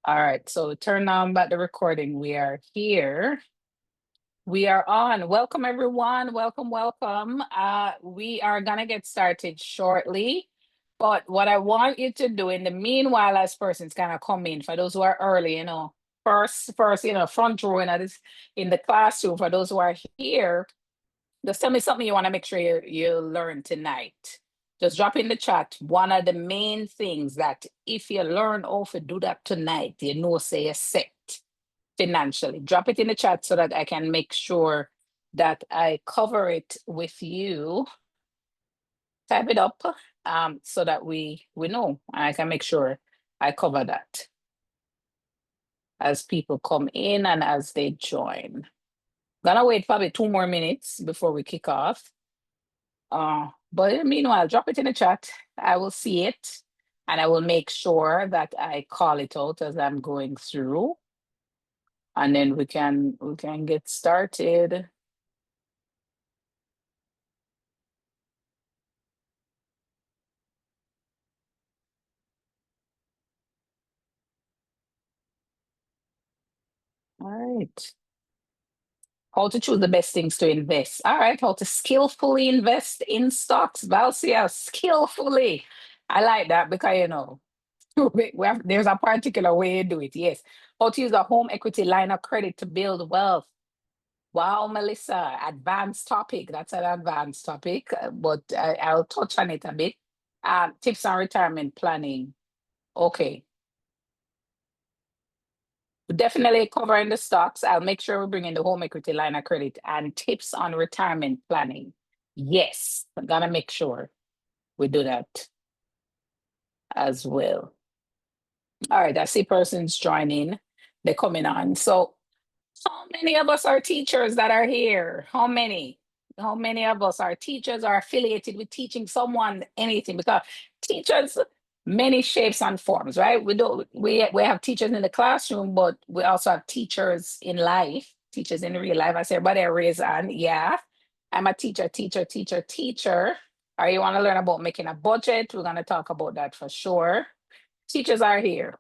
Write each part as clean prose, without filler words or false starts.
All right, so turn on back the recording. We are here. We are on. Welcome, everyone. Welcome, welcome. We are gonna get started shortly. But what I want you to do in the meanwhile, as persons kind of come in, for those who are early, first, front row and this in the classroom. For those who are here, just tell me something you want to make sure you learn tonight. Just drop in the chat one of the main things that if you learn how to do that tonight, say you're set financially. Drop it in the chat so that I can make sure that I cover it with you. Type it up so that we know. I can make sure I cover that as people come in and as they join. Gonna wait probably 2 more minutes before we kick off. But meanwhile, drop it in the chat. I will see it and I will make sure that I call it out as I'm going through. And then we can get started. All right. How to choose the best things to invest. All right, how to skillfully invest in stocks. Valsia, skillfully. I like that because there's a particular way you do it. Yes. How to use a home equity line of credit to build wealth. Wow, Melissa, advanced topic. That's an advanced topic, but I'll touch on it a bit. Tips on retirement planning. Okay. Definitely covering the stocks. I'll make sure we bring in the home equity line of credit and tips on retirement planning. Yes, I'm gonna make sure we do that as well. All right, I see persons joining. They're coming on. So how many of us are teachers that are here? How many? How many of us are teachers or affiliated with teaching someone anything? Because teachers, many shapes and forms, right? We have teachers in the classroom, but we also have teachers in life, teachers in real life. I say everybody raise hand. Yeah. I'm a teacher. Or you want to learn about making a budget? We're gonna talk about that for sure. Teachers are here.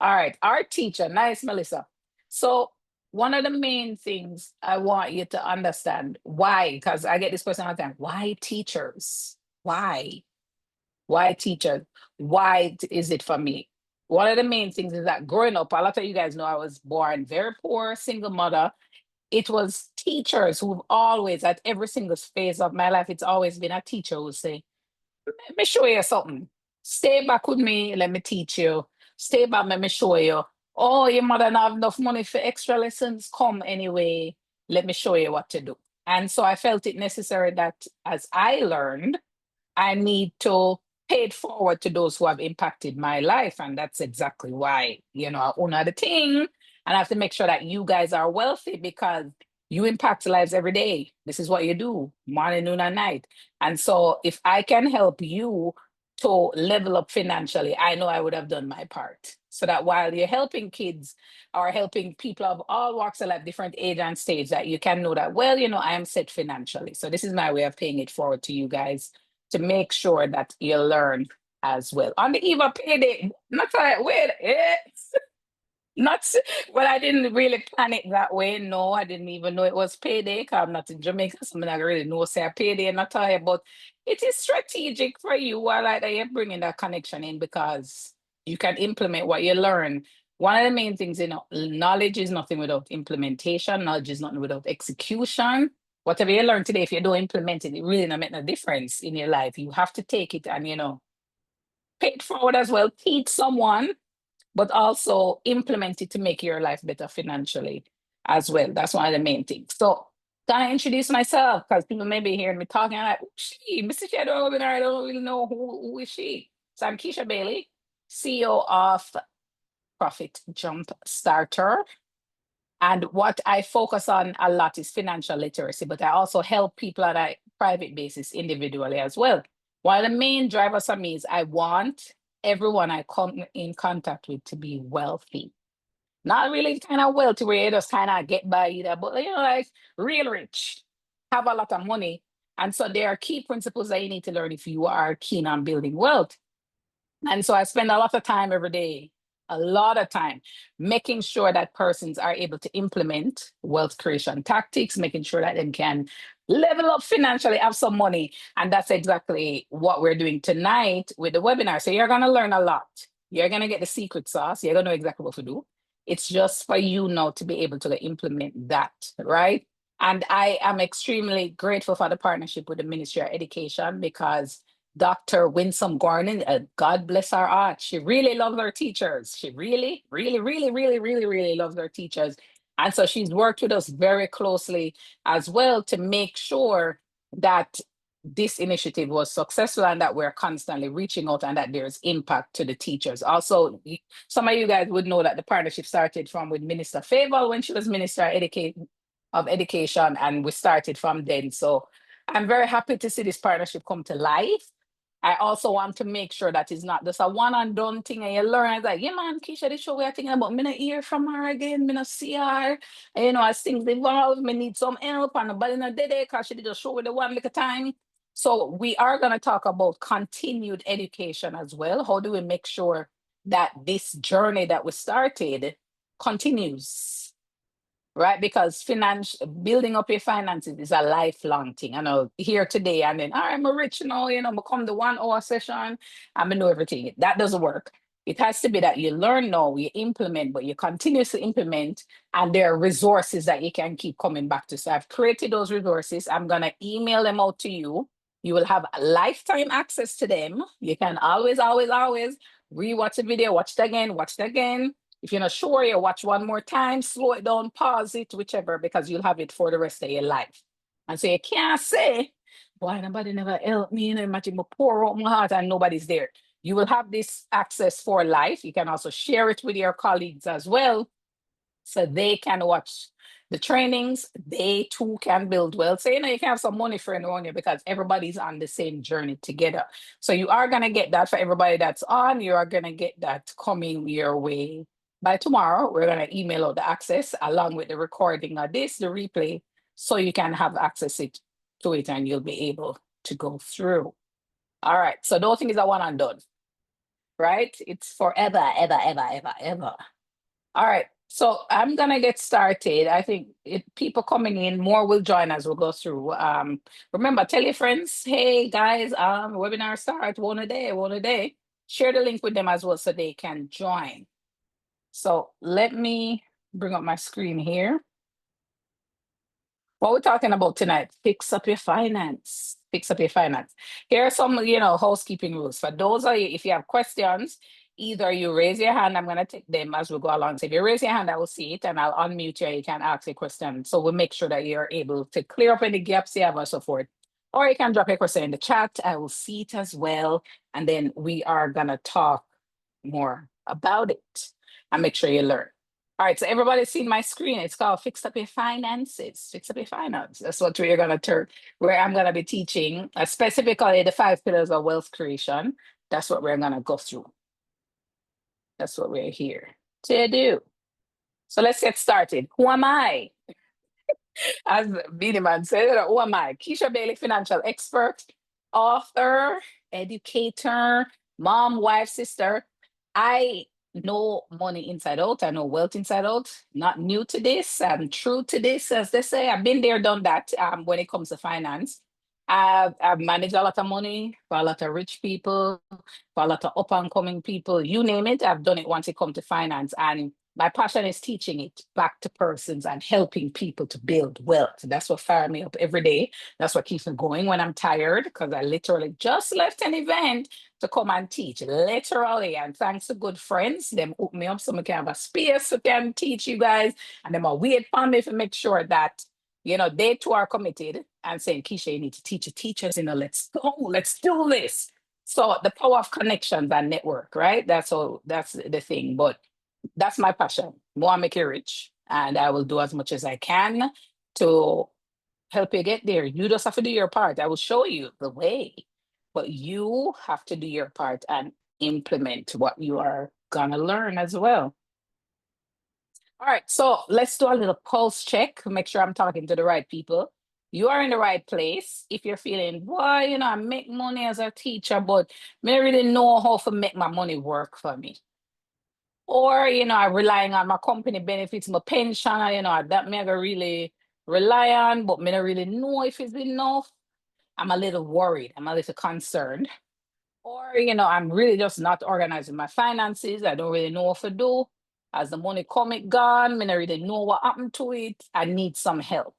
All right, our teacher, nice, Melissa. So one of the main things I want you to understand why, because I get this question all the time. Why teachers? Why? Why teachers? Why is it for me? One of the main things is that growing up, a lot of you guys know I was born very poor, single mother. It was teachers who've always, at every single phase of my life, it's always been a teacher who say, let me show you something. Stay back with me, let me teach you. Stay back, let me show you. Oh, your mother don't have enough money for extra lessons. Come anyway, let me show you what to do. And so I felt it necessary that as I learned, I need to pay it forward to those who have impacted my life. And that's exactly why, I own the thing. And I have to make sure that you guys are wealthy because you impact lives every day. This is what you do, morning, noon, and night. And so if I can help you to level up financially, I know I would have done my part. So that while you're helping kids or helping people of all walks of life, different age and stage, that you can know that, well, I am set financially. So this is my way of paying it forward to you guys to make sure that you learn as well. On the eve of payday, not like, wait, not well, I didn't really plan it that way. No, I didn't even know it was payday because I'm not in Jamaica, so I don't really know say a payday not tell but it is strategic for you. I like that you're bringing that connection in because you can implement what you learn. One of the main things, knowledge is nothing without implementation. Knowledge is nothing without execution. Whatever you learn today, if you don't implement it, it really not make no difference in your life. You have to take it and pay it forward as well. Teach someone but also implement it to make your life better financially as well. That's one of the main things. So, can I introduce myself? Because people may be hearing me talking, I'm like, who's she? Mr. She, I don't really know who is she. So, I'm Keisha Bailey, CEO of Profit Jumpstarter. And what I focus on a lot is financial literacy, but I also help people on a private basis individually as well. One of the main drivers for me is I want everyone I come in contact with to be wealthy. Not really kind of wealthy where you just kind of get by either, but like real rich, have a lot of money. And so there are key principles that you need to learn if you are keen on building wealth. And so I spend a lot of time every day a lot of time making sure that persons are able to implement wealth creation tactics, making sure that they can level up financially, have some money. And that's exactly what we're doing tonight with the webinar. So you're going to learn a lot. You're going to get the secret sauce. You're going to know exactly what to do. It's just for you now to be able to implement that, right? And I am extremely grateful for the partnership with the Ministry of Education, because Dr. Winsome Gordon, God bless her heart, she really loves her teachers. She really, really, really, really, really, really loves her teachers. And so she's worked with us very closely as well to make sure that this initiative was successful and that we're constantly reaching out and that there's impact to the teachers. Also, some of you guys would know that the partnership started from with Minister Favel when she was Minister of Education, and we started from then. So I'm very happy to see this partnership come to life. I also want to make sure that it's not just a one and done thing and you learn. It's like, yeah, man, Keisha, this show we're thinking about. Me not hear from her again, me not see her. And, you know, as things evolve, me need some help, and nobody not did it because she did a show with the one little time. So we are going to talk about continued education as well. How do we make sure that this journey that we started continues? Right? Because building up your finances is a lifelong thing. I know here today and then, I'm a rich now, you know, I come the 1 hour session, I'm gonna know everything. That doesn't work. It has to be that you learn now, you implement, but you continuously implement, and there are resources that you can keep coming back to. So I've created those resources. I'm gonna email them out to you. You will have lifetime access to them. You can always, always, always rewatch the video, watch it again, watch it again. If you're not sure, you watch one more time, slow it down, pause it, whichever, because you'll have it for the rest of your life. And so you can't say, boy, nobody never helped me. You know, imagine me pour out my heart and nobody's there. You will have this access for life. You can also share it with your colleagues as well, so they can watch the trainings. They too can build wealth. So, you know, you can have some money for around you because everybody's on the same journey together. So you are going to get that for everybody that's on. You are going to get that coming your way. By tomorrow, we're going to email out the access along with the recording of this, the replay, so you can have access to it and you'll be able to go through. All right. So those things are one and done, right? It's forever, ever, ever, ever, ever. All right. So I'm going to get started. I think people coming in, more will join as we go through. Remember, tell your friends, hey, guys, webinar start, one a day. Share the link with them as well so they can join. So let me bring up my screen here. What we're talking about tonight, fix up your finance. Fix up your finance. Here are some, housekeeping rules. For those of you, if you have questions, either you raise your hand, I'm going to take them as we go along. So if you raise your hand, I will see it and I'll unmute you and you can ask a question. So we'll make sure that you're able to clear up any gaps you have and so forth. Or you can drop a question in the chat. I will see it as well. And then we are going to talk more about it and make sure you learn. All right, so everybody's seen my screen. It's called Fix Up Your Finances. Fix Up Your Finance. That's what we're going to turn, where I'm going to be teaching specifically the 5 pillars of wealth creation. That's what we're going to go through. That's what we're here to do. So let's get started. Who am I? As Beanie Man said, who am I? Keisha Bailey, financial expert, author, educator, mom, wife, sister. I know money inside out. I know wealth inside out. Not new to this. I'm true to this, as they say. I've been there, done that when it comes to finance. I've managed a lot of money for a lot of rich people, for a lot of up and coming people. You name it, I've done it once it comes to finance. And my passion is teaching it back to persons and helping people to build wealth. That's what fires me up every day. That's what keeps me going when I'm tired, because I literally just left an event to come and teach, literally. And thanks to good friends, them hook me up so I can have a space so can teach you guys. And them are wait for me to make sure that, they too are committed and saying, Keisha, you need to teach your teachers, let's go, let's do this. So the power of connections and network, right? That's the thing. But that's my passion. More make you rich. And I will do as much as I can to help you get there. You just have to do your part. I will show you the way, but you have to do your part and implement what you are gonna learn as well. All right, so let's do a little pulse check, make sure I'm talking to the right people. You are in the right place. If you're feeling, boy, I make money as a teacher, but I really know how to make my money work for me. Or, I'm relying on my company benefits, my pension, that me I go really rely on, but me don't really know if it's enough. I'm a little worried. I'm a little concerned. Or, I'm really just not organizing my finances. I don't really know what to do. As the money come, it gone. Me not really know what happened to it. I need some help.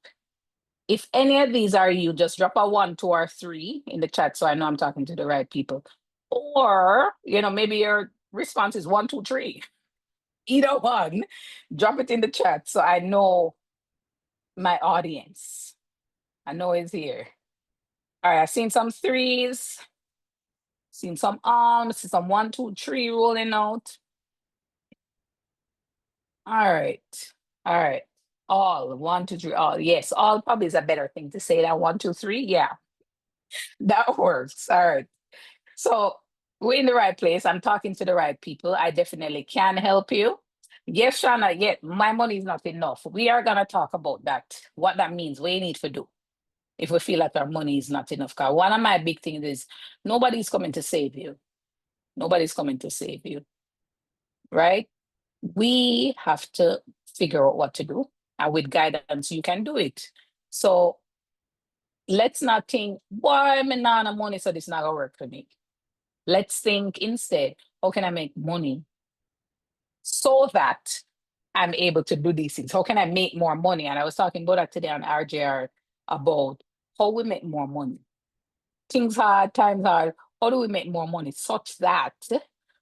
If any of these are you, just drop a 1, 2, or 3 in the chat so I know I'm talking to the right people. Or, maybe your response is 1, 2, 3. Either one, drop it in the chat so I know my audience. I know it's here. All right, I've seen some threes, seen some arms, see some 1, 2, 3 rolling out. All right. All right. All 1, 2, 3, all. Yes, all probably is a better thing to say than 1, 2, 3. Yeah, that works. All right. So we're in the right place. I'm talking to the right people. I definitely can help you. Yes, Shana, yet my money is not enough. We are gonna talk about that. What that means, what you need to do if we feel like our money is not enough. Because one of my big things is nobody's coming to save you. Nobody's coming to save you, right? We have to figure out what to do. And with guidance, you can do it. So let's not think, why am I not money, so this not gonna work for me. Let's think instead, how can I make money so that I'm able to do these things? How can I make more money? And I was talking about that today on RJR about how we make more money. Things hard, times hard. How do we make more money such that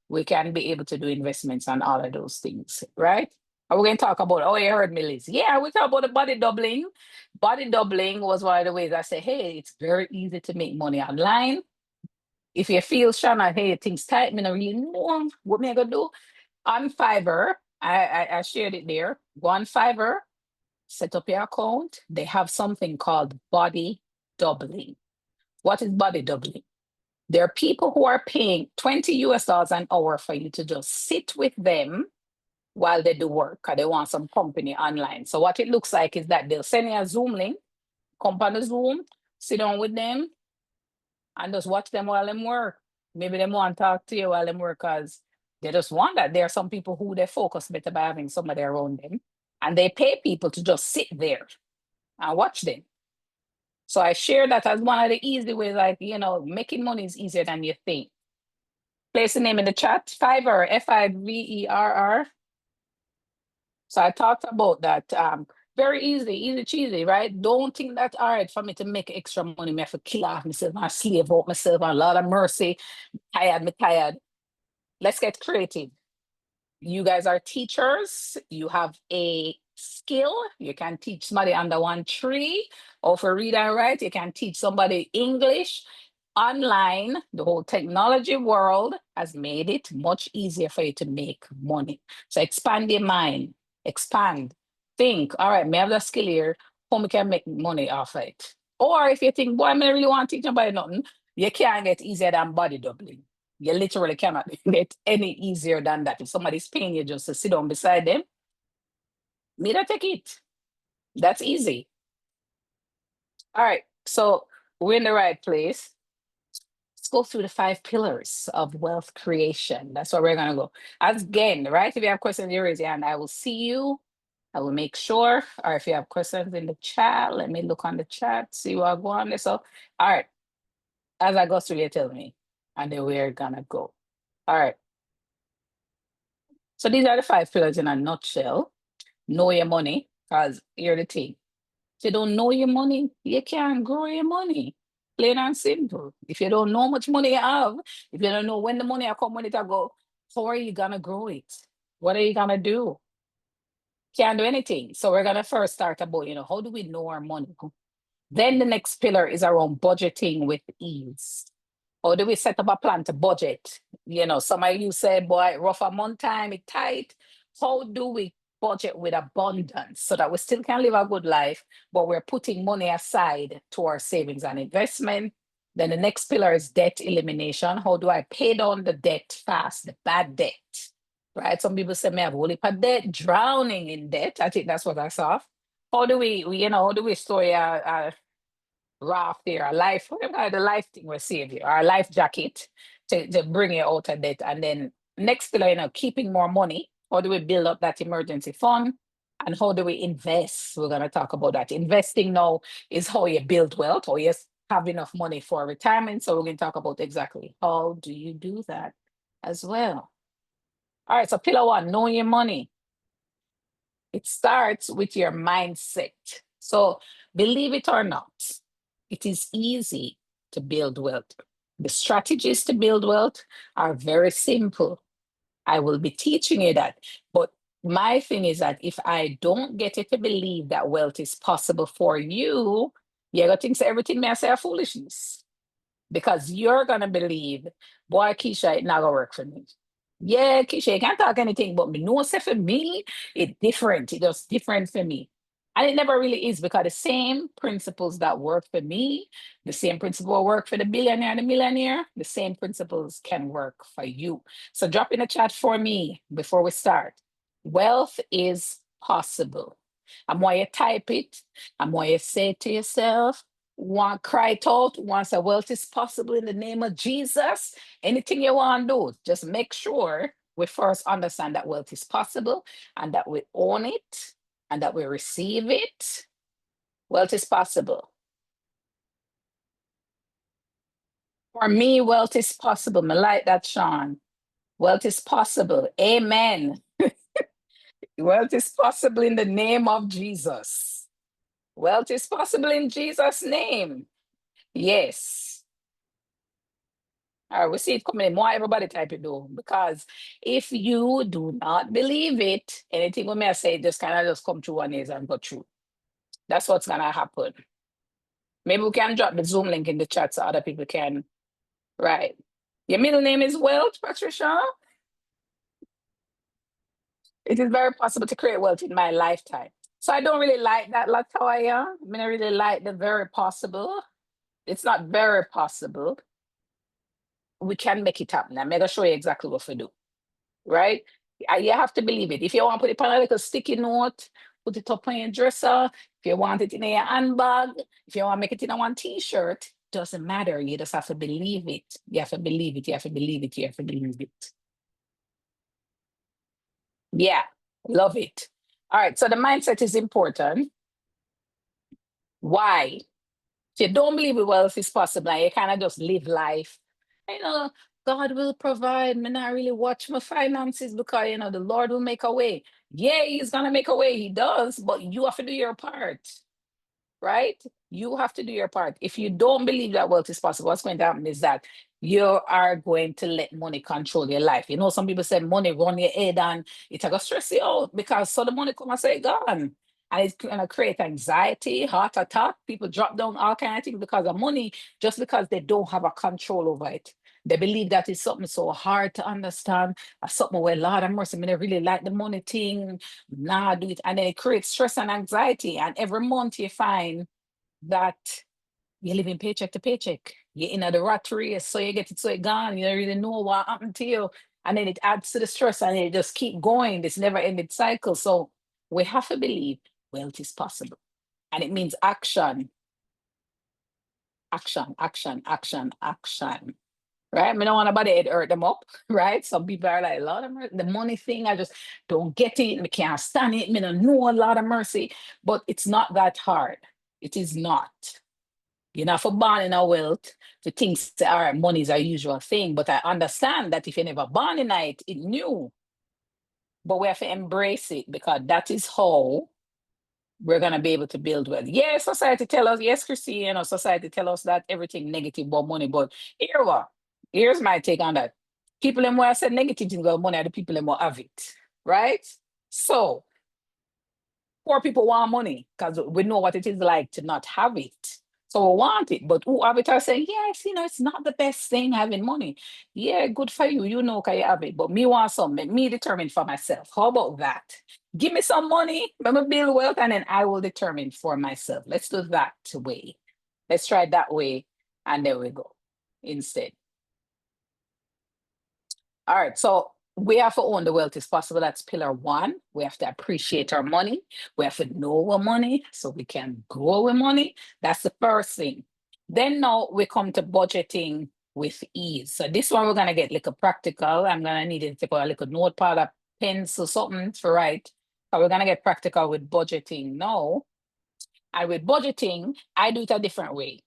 we can be able to do investments and all of those things, right? Are we going to talk about, oh, you heard me, Liz. Yeah, we talk about the body doubling. Body doubling was one of the ways I say, hey, it's very easy to make money online. If you feel, Shana, hey, things tight, me not really know what me I gonna do. On Fiverr, I shared it there. Go on Fiverr, set up your account. They have something called body doubling. What is body doubling? There are people who are paying 20 US dollars an hour for you to just sit with them while they do work, because they want some company online. So what it looks like is that they'll send you a Zoom link, come on the Zoom, sit down with them, and just watch them while they work. Maybe they want to talk to you while they work because they just want that. There are some people who they focus better by having somebody around them, and they pay people to just sit there and watch them. So I share that as one of the easy ways, like, making money is easier than you think. Place the name in the chat, Fiverr, Fiverr. So I talked about that. Very easy cheesy, right? Don't think that's all right for me to make extra money. Me have to kill off myself and slave out myself and a lot of mercy. Tired. Let's get creative. You guys are teachers. You have a skill. You can teach somebody under one tree or for read and write. You can teach somebody English. Online, the whole technology world has made it much easier for you to make money. So expand your mind, expand, think, all right, may I have that skill here, how we can make money off it. Or if you think, boy, I really want to teach nobody nothing, you can't get easier than body doubling. You literally cannot get any easier than that. If somebody's paying you just to sit down beside them, me to take it. That's easy. All right, so we're in the right place. Let's go through the 5 pillars of wealth creation. That's what we're gonna go. Again, right? If you have questions, you raise your hand. I will see you. I will make sure. Or if you have questions in the chat, let me look on the chat, see what I go on there. So, all right. As I go through, you tell me, and then we're gonna go. All right. So these are the 5 pillars in a nutshell. Know your money, because here's the thing. If you don't know your money, you can't grow your money. Plain and simple. If you don't know how much money you have, if you don't know when the money will come, when it will go, how are you gonna grow it? What are you gonna do? Can't do anything. So we're gonna first start about, how do we know our money? Then the next pillar is around budgeting with ease. How do we set up a plan to budget? Some of you say, boy, rough a month time, it tight. How do we budget with abundance so that we still can live a good life, but we're putting money aside to our savings and investment? Then the next pillar is debt elimination. How do I pay down the debt fast, the bad debt? Right? Some people say, me have only for debt, drowning in debt. I think that's what I saw. How do how do we store a raft there, a life, whatever the life thing we save you, our life jacket to bring you out of debt? And then next pillar, keeping more money. How do we build up that emergency fund? And how do we invest? We're going to talk about that. Investing now is how you build wealth, or you have enough money for retirement. So we're going to talk about exactly how do you do that as well. All right, so pillar one, know your money. It starts with your mindset. So believe it or not, it is easy to build wealth. The strategies to build wealth are very simple. I will be teaching you that. But my thing is that if I don't get you to believe that wealth is possible for you, you're going to think everything may say a foolishness. Because you're going to believe, boy, Keisha, it's not going to work for me. Yeah, Keisha, you can't talk anything, but me know say for me, it's different. It just different for me. And it never really is, because the same principles that work for me, the same principle work for the billionaire and the millionaire, the same principles can work for you. So drop in the chat for me before we start. Wealth is possible. And while you type it, and while you say it to yourself, cry it out, once a wealth is possible in the name of Jesus. Anything you want to do, just make sure we first understand that wealth is possible, and that we own it, and that we receive it. Wealth is possible. For me, wealth is possible. I like that, Sean. Wealth is possible. Amen. Wealth is possible in the name of Jesus. Wealth is possible in Jesus' name. Yes. All right, we see it coming in. More everybody type it though, because if you do not believe it, anything we may say just kind of just come through one ears and go through. That's what's gonna happen. Maybe we can drop the Zoom link in the chat so other people can. Right. Your middle name is Wealth, Patricia. It is very possible to create wealth in my lifetime. So I don't really like that, Latoya. I mean, I really like the very possible. It's not very possible. We can make it happen. I'm going to show you exactly what we do. Right? You have to believe it. If you want to put it on a little sticky note, put it up on your dresser. If you want it in your handbag, if you want to make it in a one t-shirt, doesn't matter. You just have to believe it. You have to believe it. You have to believe it. You have to believe it. Yeah, love it. All right, so the mindset is important. Why? If you don't believe wealth is possible, and you kind of just live life, God will provide. Me not really watch my finances because the Lord will make a way. Yeah, He's gonna make a way. He does, but you have to do your part, right? You have to do your part. If you don't believe that wealth is possible, what's going to happen is that you are going to let money control your life. Some people say money run your head and it's going to stress you out, because so the money come and say gone. And it's going to create anxiety, heart attack. People drop down all kinds of things because of money, just because they don't have a control over it. They believe that it's something so hard to understand, something where, Lord have mercy, I really like the money thing, nah, do it. And then it creates stress and anxiety. And every month you find that you're living paycheck to paycheck. You're in the rat race, so you get it so it gone. You don't really know what happened to you. And then it adds to the stress, and it just keep going, this never-ending cycle. So we have to believe wealth is possible. And it means action. Action, action, action, action. Right? I don't want nobody to hurt them up, right? Some people are like, Lord of mercy, the money thing, I just don't get it. I can't stand it. I don't know a lot of mercy. But it's not that hard. It is not. You're not for born in a wealth to think that, all right, money is a usual thing. But I understand that if you never born in it, it's new. But we have to embrace it, because that is how we're going to be able to build wealth. Yes, society tell us, yes, Christy, society tell us that everything negative about money. But here's my take on that. People in more say negative things about money are the people in more have it, right? So poor people want money because we know what it is like to not have it. So we want it, but who have it are saying, yes, it's not the best thing having money. Yeah, good for you, can you have it, but me want some, make me determine for myself. How about that? Give me some money, let me build wealth, and then I will determine for myself. Let's do that way. Let's try that way, and there we go instead. All right, so we have to own the wealth is possible. That's pillar one. We have to appreciate our money. We have to know our money so we can grow with money. That's the first thing. Then now we come to budgeting with ease. So this one we're going to get a little practical. I'm going to need you to take a little notepad, a pencil, something to write. So we're gonna get practical with budgeting now. And with budgeting, I do it a different way.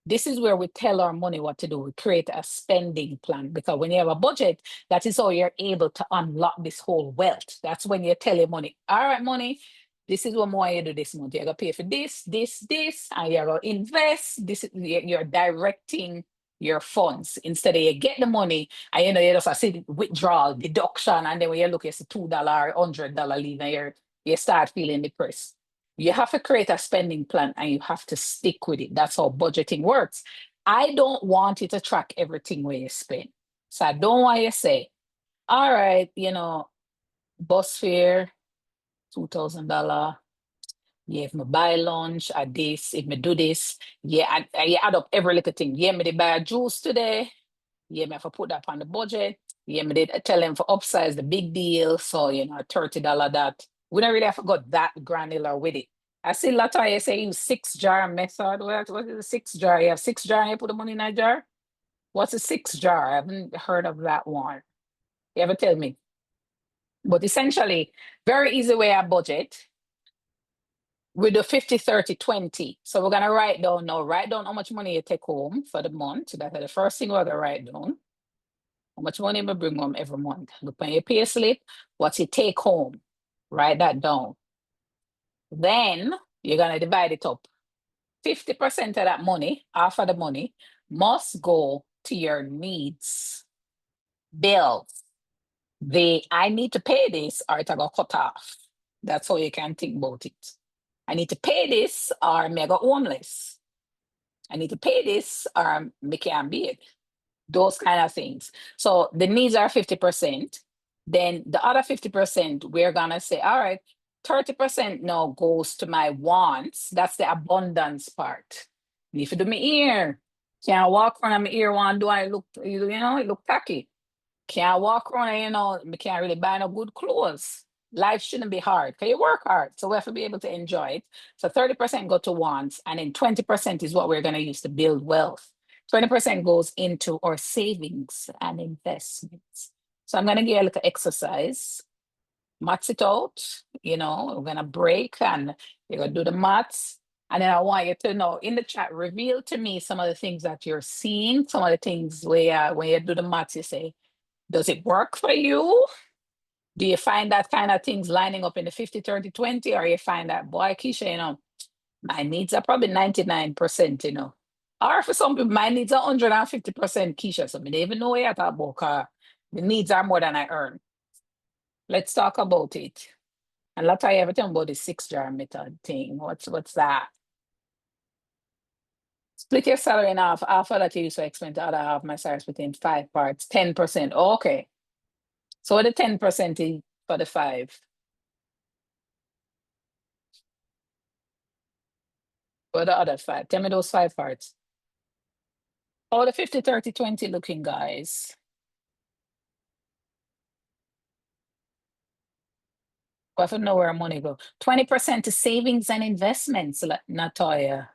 This is where we tell our money what to do. We create a spending plan, because when you have a budget, that is how you're able to unlock this whole wealth. That's when you tell your money, all right, money, this is what more you do this month. You're gonna pay for this, this, and you're gonna invest. This is you're directing your funds instead of you get the money and you just see withdrawal, deduction, and then when you look, it's $2, $100 leave, and you start feeling depressed. You have to create a spending plan and you have to stick with it. That's how budgeting works. I don't want you to track everything where you spend. So I don't want you to say, all right, bus fare, $2,000. Yeah, if me buy lunch at this, if me do this, yeah, I add up every little thing. Yeah, me did buy a juice today. Yeah, me have to put that on the budget. Yeah, me did tell them for upsize the big deal. So, $30 that. We don't really have to go that granular with it. I see a lot of you say use 6-jar method. What is a 6-jar? You have 6 jar and you put the money in a jar? What's a 6-jar? I haven't heard of that one. You ever tell me? But essentially, very easy way I budget. We do 50, 30, 20. So we're gonna write down now. Write down how much money you take home for the month. That's the first thing we're gonna write down. How much money you bring home every month. Look on your pay slip, what's your take home. Write that down. Then you're gonna divide it up. 50% of that money, half of the money, must go to your needs, bills. I need to pay this or it's gonna cut off. That's how you can think about it. I need to pay this or I'm go homeless. I need to pay this or I can't be it. Those kind of things. So the needs are 50%. Then the other 50%, we're gonna say, all right, 30% now goes to my wants. That's the abundance part. If you do my ear, can't walk around my ear one, do I look, it look tacky. Can't walk around, I can't really buy no good clothes. Life shouldn't be hard. Can you work hard? So we have to be able to enjoy it. So 30% go to wants, and then 20% is what we're going to use to build wealth. 20% goes into our savings and investments. So I'm going to give you a little exercise. Maths it out, we're going to break and you're going to do the maths. And then I want you to know in the chat, reveal to me some of the things that you're seeing, some of the things where when you do the maths, you say, does it work for you? Do you find that kind of things lining up in the 50, 30, 20, or you find that, boy, Keisha, my needs are probably 99%, Or for some people, my needs are 150%, Keisha. So I don't even know what you're talking about. The needs are more than I earn. Let's talk about it. And let's tell you everything about the 6-jar method thing. What's that? Split your salary in half. Half of that you use to expense, the other half my salary split in 5 parts, 10%. Okay. So what the 10% is for the 5? What the other 5? Tell me those 5 parts. Oh, the 50, 30, 20 looking, guys. We have to know where our money go. 20% to savings and investments, Natoya.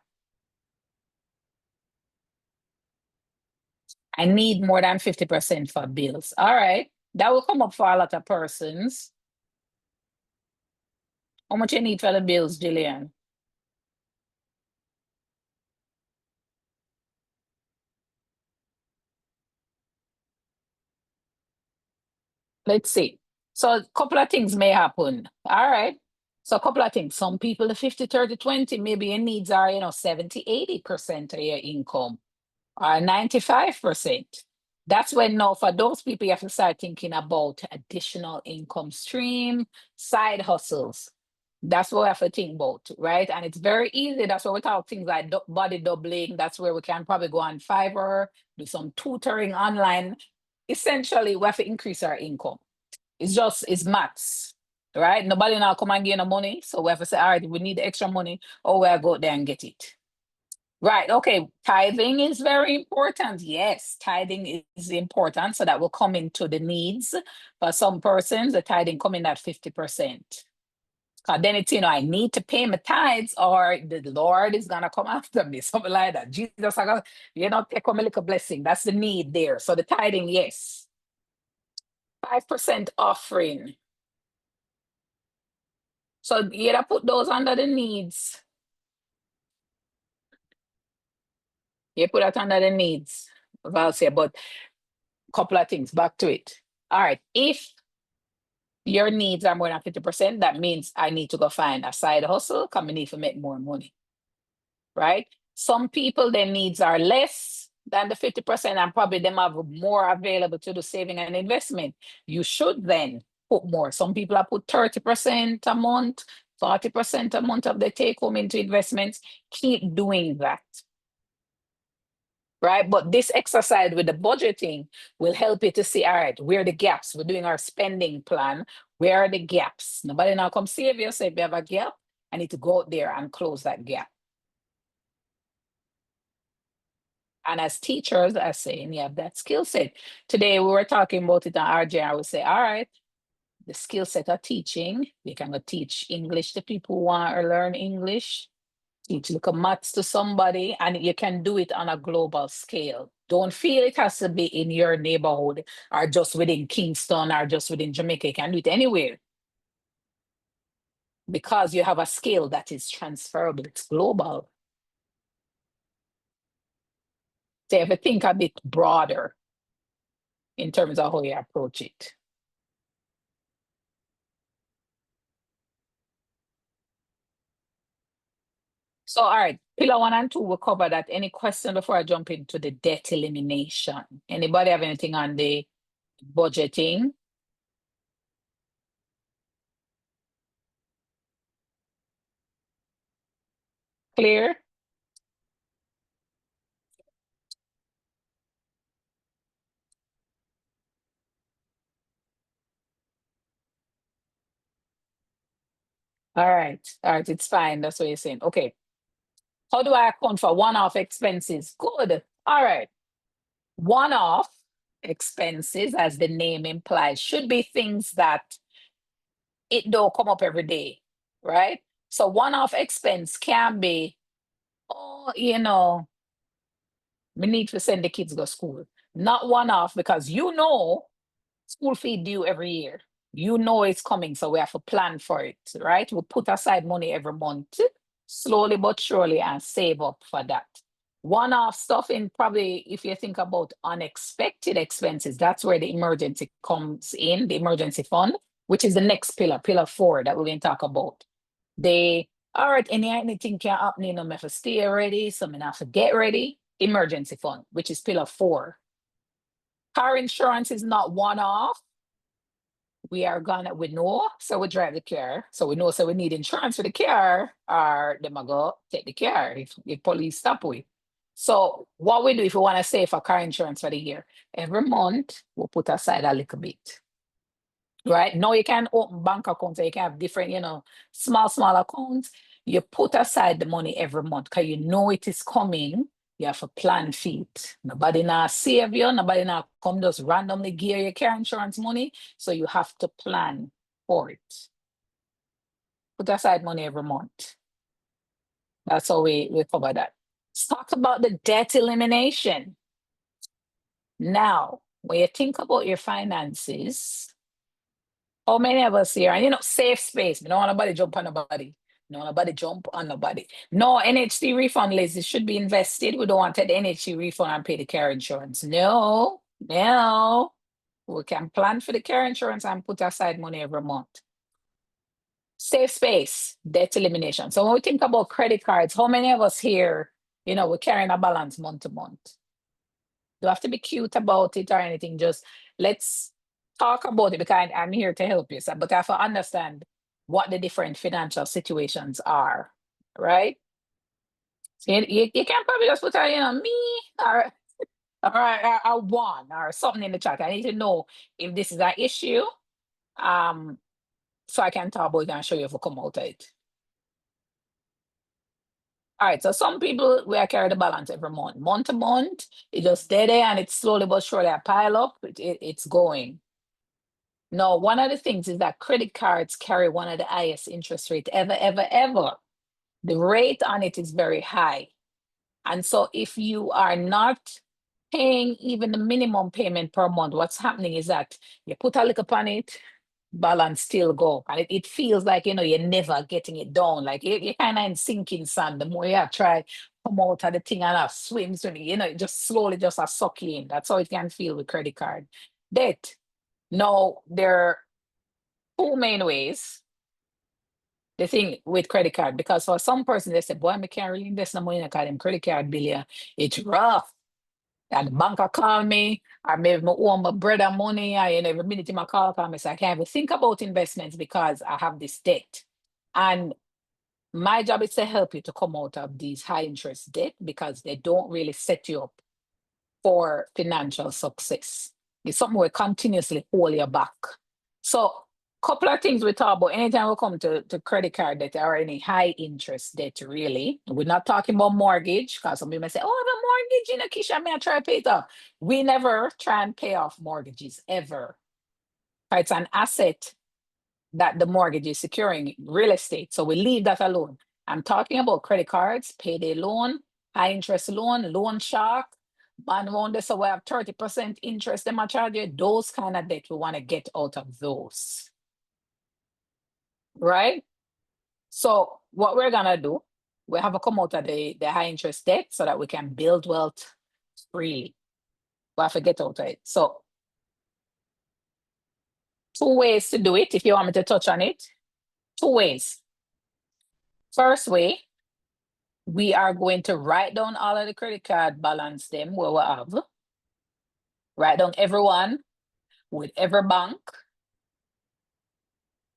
I need more than 50% for bills. All right. That will come up for a lot of persons. How much you need for the bills, Jillian? Let's see. So a couple of things may happen. All right. So a couple of things. Some people, the 50, 30, 20, maybe your needs are, 70, 80% of your income or 95%. That's when now for those people, you have to start thinking about additional income stream, side hustles. That's what we have to think about, right? And it's very easy. That's why we talk things like body doubling. That's where we can probably go on Fiverr, do some tutoring online. Essentially, we have to increase our income. It's maths, right? Nobody now come and get no money. So we have to say, all right, we need extra money, or we'll go there and get it. Right. Okay. Tithing is very important. Yes, tithing is important. So that will come into the needs. For some persons, the tithing come in at 50%. Because then it's, I need to pay my tithes or the Lord is going to come after me, something like that. Jesus, take on a little blessing. That's the need there. So the tithing, yes. 5% offering. So you gotta put those under the needs. You put that under the needs, Valsia, but a couple of things, back to it. All right, if your needs are more than 50%, that means I need to go find a side hustle, because I need to make more money, right? Some people, their needs are less than the 50%, and probably them have more available to do saving and investment. You should then put more. Some people have put 30% a month, 40% a month of the take home into investments. Keep doing that. Right? But this exercise with the budgeting will help you to see, all right, where are the gaps? We're doing our spending plan. Where are the gaps? Nobody now come save you. Say, if you have a gap, I need to go out there and close that gap. And as teachers, I say, and you have that skill set. Today, we were talking about it on RJ. I would say, all right, the skill set of teaching, you can go teach English to people who want to learn English. Teach little maths to somebody, and you can do it on a global scale. Don't feel it has to be in your neighborhood or just within Kingston or just within Jamaica. You can do it anywhere because you have a skill that is transferable. It's global. So you have to think a bit broader in terms of how you approach it. So, all right, pillar 1 and 2, we'll cover that. Any question before I jump into the debt elimination? Anybody have anything on the budgeting? Clear? All right, it's fine. That's what you're saying. Okay. How do I account for one-off expenses? Good. All right. One-off expenses, as the name implies, should be things that it don't come up every day, right? So one-off expense can be, oh, we need to send the kids to school. Not one-off, because school fee due every year. You know it's coming, so we have to plan for it, right? We put aside money every month, slowly but surely, and save up for that. One-off stuff, in probably, if you think about unexpected expenses, that's where the emergency comes in, the emergency fund, which is the next pillar, pillar 4, that we're going to talk about. All right, anything can happen, I have to stay ready, so I have to get ready. Emergency fund, which is pillar 4. Car insurance is not one-off. We know, so we drive the car. So we know, so we need insurance for the car, or them go take the car if police stop we. So what we do if we want to save for car insurance for the year, every month we'll put aside a little bit. Right? Now you can open bank accounts, so you can have different, small accounts. You put aside the money every month because you know it is coming. You have a plan for it. Nobody now save you. Nobody now come just randomly gear your car insurance money. So you have to plan for it. Put aside money every month. That's how we cover that. Let's talk about the debt elimination. Now, when you think about your finances, how many of us here, and safe space, we don't want nobody jump on nobody. No, nobody jump on nobody. No, NHC refund list, it should be invested. We don't want to take the NHC refund and pay the car insurance. No. We can plan for the car insurance and put aside money every month. Safe space, debt elimination. So when we think about credit cards, how many of us here, we're carrying a balance month to month? You have to be cute about it or anything. Just let's talk about it, because I'm here to help you. But I have to understand what the different financial situations are, right? So you can probably just put me or a one or something in the chat. I need to know if this is an issue, so I can talk about it and show you if we come out of it. All right, so some people, we are carry the balance every month. Month to month, it just stay there, and it's slowly but surely a pile up. It's going. No, one of the things is that credit cards carry one of the highest interest rate ever. The rate on it is very high. And so if you are not paying even the minimum payment per month, what's happening is that you put a little upon it, balance still go. And it feels like, you're never getting it down. Like you're kind of in sinking sand. The more you try come out of the thing and swim, it just slowly just suck you in. That's how it can feel with credit card debt. Now, there are two main ways. The thing with credit card, because for some person, they say, boy, I can't really invest no money in a card, credit card bill, yeah, it's rough. And the banker call me, or maybe I owe my brother money, and every minute in my call me, so I can't even think about investments because I have this debt. And my job is to help you to come out of these high interest debt because they don't really set you up for financial success. It's something we continuously hold you back. So couple of things we talk about anytime we come to credit card debt or any high interest debt, really. We're not talking about mortgage, because some people may say, oh, the mortgage, Keisha, may I try to pay it off? We never try and pay off mortgages, ever. It's an asset that the mortgage is securing, real estate. So we leave that alone. I'm talking about credit cards, payday loan, high interest loan, loan shark, man wonder, so we have 30% interest in my charge you. Those kind of debt, we want to get out of those. Right? So what we're gonna do, we have to come out of the high interest debt so that we can build wealth freely. We have to get out of it. So two ways to do it, if you want me to touch on it. Two ways. First way, we are going to write down all of the credit card balance them where we have. Write down everyone with every bank.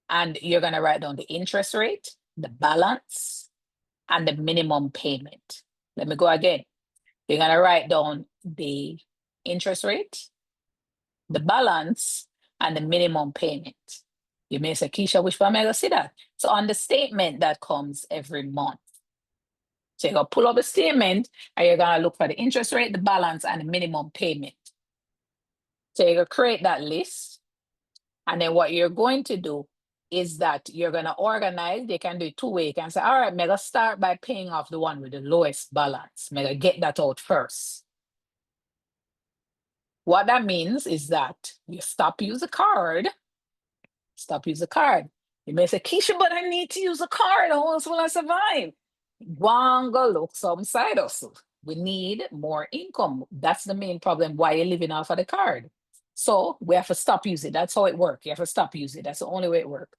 And you're going to write down the interest rate, the balance, and the minimum payment. Let me go again. You're going to write down the interest rate, the balance, and the minimum payment. You may say, Keisha, which one am I going to see that? So on the statement that comes every month. So you're going to pull up the statement and you're going to look for the interest rate, the balance, and the minimum payment. So you're going to create that list. And then what you're going to do is that you're going to organize. They can do it two ways. You can say, all right, I'm going to start by paying off the one with the lowest balance. I'm going to get that out first. What that means is that you stop use a card. Stop use a card. You may say, Keisha, but I need to use a card. How else will I survive? Go look some side hustle. We need more income. That's the main problem why you're living off of the card. So we have to stop using it. That's how it works. You have to stop using it. That's the only way it works.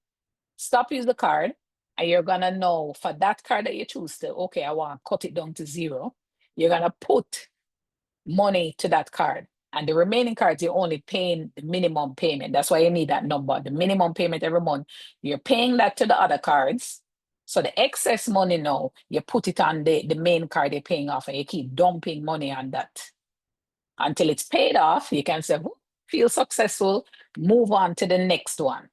Stop use the card, and you're gonna know for that card that you choose to, okay, I want to cut it down to zero. You're gonna put money to that card. And the remaining cards, you're only paying the minimum payment. That's why you need that number, the minimum payment every month. You're paying that to the other cards. So the excess money now, you put it on the main card you're paying off, and you keep dumping money on that until it's paid off. You can say, feel successful, move on to the next one.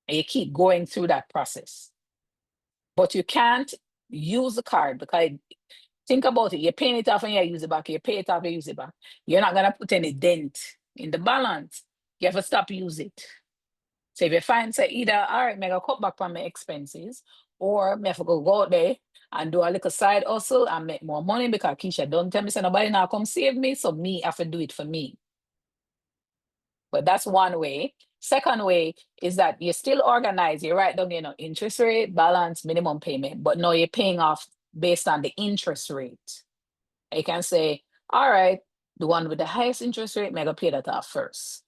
And you keep going through that process. But you can't use the card because think about it. You're paying it off and you use it back. You pay it off, you use it back. You're not going to put any dent in the balance. You have to stop using it. So if you find, say, either, all right, I'm going to cut back on my expenses, or I have to go out there and do a little side hustle and make more money because Keisha don't tell me, so nobody now come save me, so me have to do it for me. But that's one way. Second way is that you still organize. You write down, interest rate, balance, minimum payment, but now you're paying off based on the interest rate. You can say, all right, the one with the highest interest rate, I'm going to pay that off first.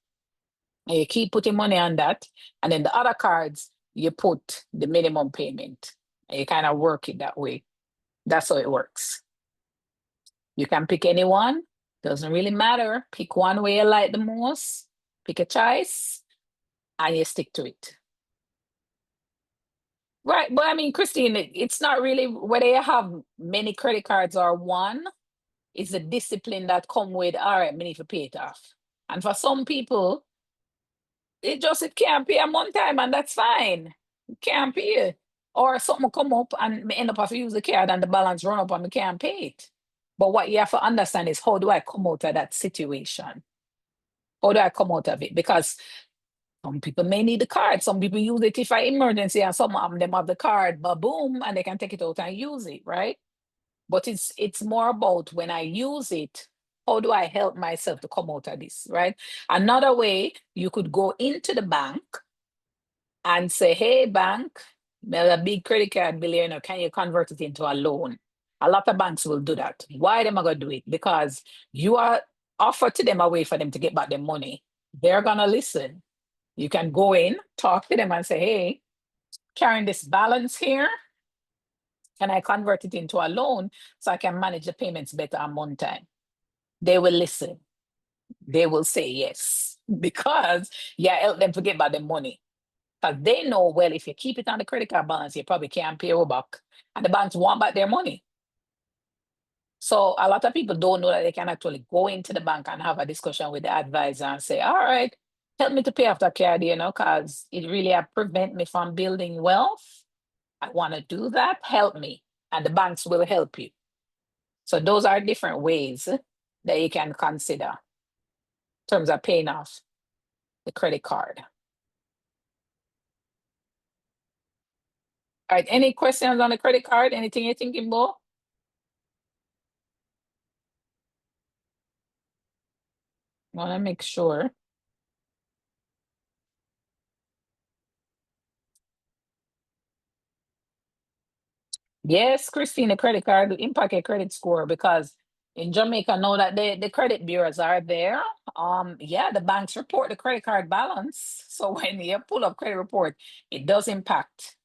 And you keep putting money on that. And then the other cards, you put the minimum payment. And you kind of work it that way. That's how it works. You can pick any one. Doesn't really matter. Pick one way you like the most. Pick a choice. And you stick to it. Right. But I mean, Christine, it's not really whether you have many credit cards or one. It's the discipline that come with, all right, I need to pay it off. And for some people, it can't pay a month time, and that's fine. It can't pay. Or something come up and end up having to use the card and the balance run up and we can't pay it. But what you have to understand is, how do I come out of that situation? How do I come out of it? Because some people may need the card. Some people use it if I emergency, and some of them have the card, but boom, and they can take it out and use it, right? But it's more about when I use it, How do I help myself to come out of this, right? Another way, you could go into the bank and say, hey, bank, there's a big credit card bill here, can you convert it into a loan? A lot of banks will do that. Why am I going to do it? Because you are offer to them a way for them to get back their money. They're going to listen. You can go in, talk to them and say, hey, carrying this balance here, can I convert it into a loan so I can manage the payments better on one time? They will listen. They will say yes, because help them forget about the money. Because they know, well, if you keep it on the credit card balance, you probably can't pay it back. And the banks want back their money. So a lot of people don't know that they can actually go into the bank and have a discussion with the advisor and say, all right, help me to pay off that card, because it really prevent me from building wealth. I want to do that. Help me. And the banks will help you. So those are different ways that you can consider in terms of paying off the credit card. All right, any questions on the credit card? Anything you're thinking about? Want to make sure. Yes, Christine, the credit card will impact your credit score, because in Jamaica, know that the credit bureaus are there. The banks report the credit card balance. So when you pull up credit report, it does impact.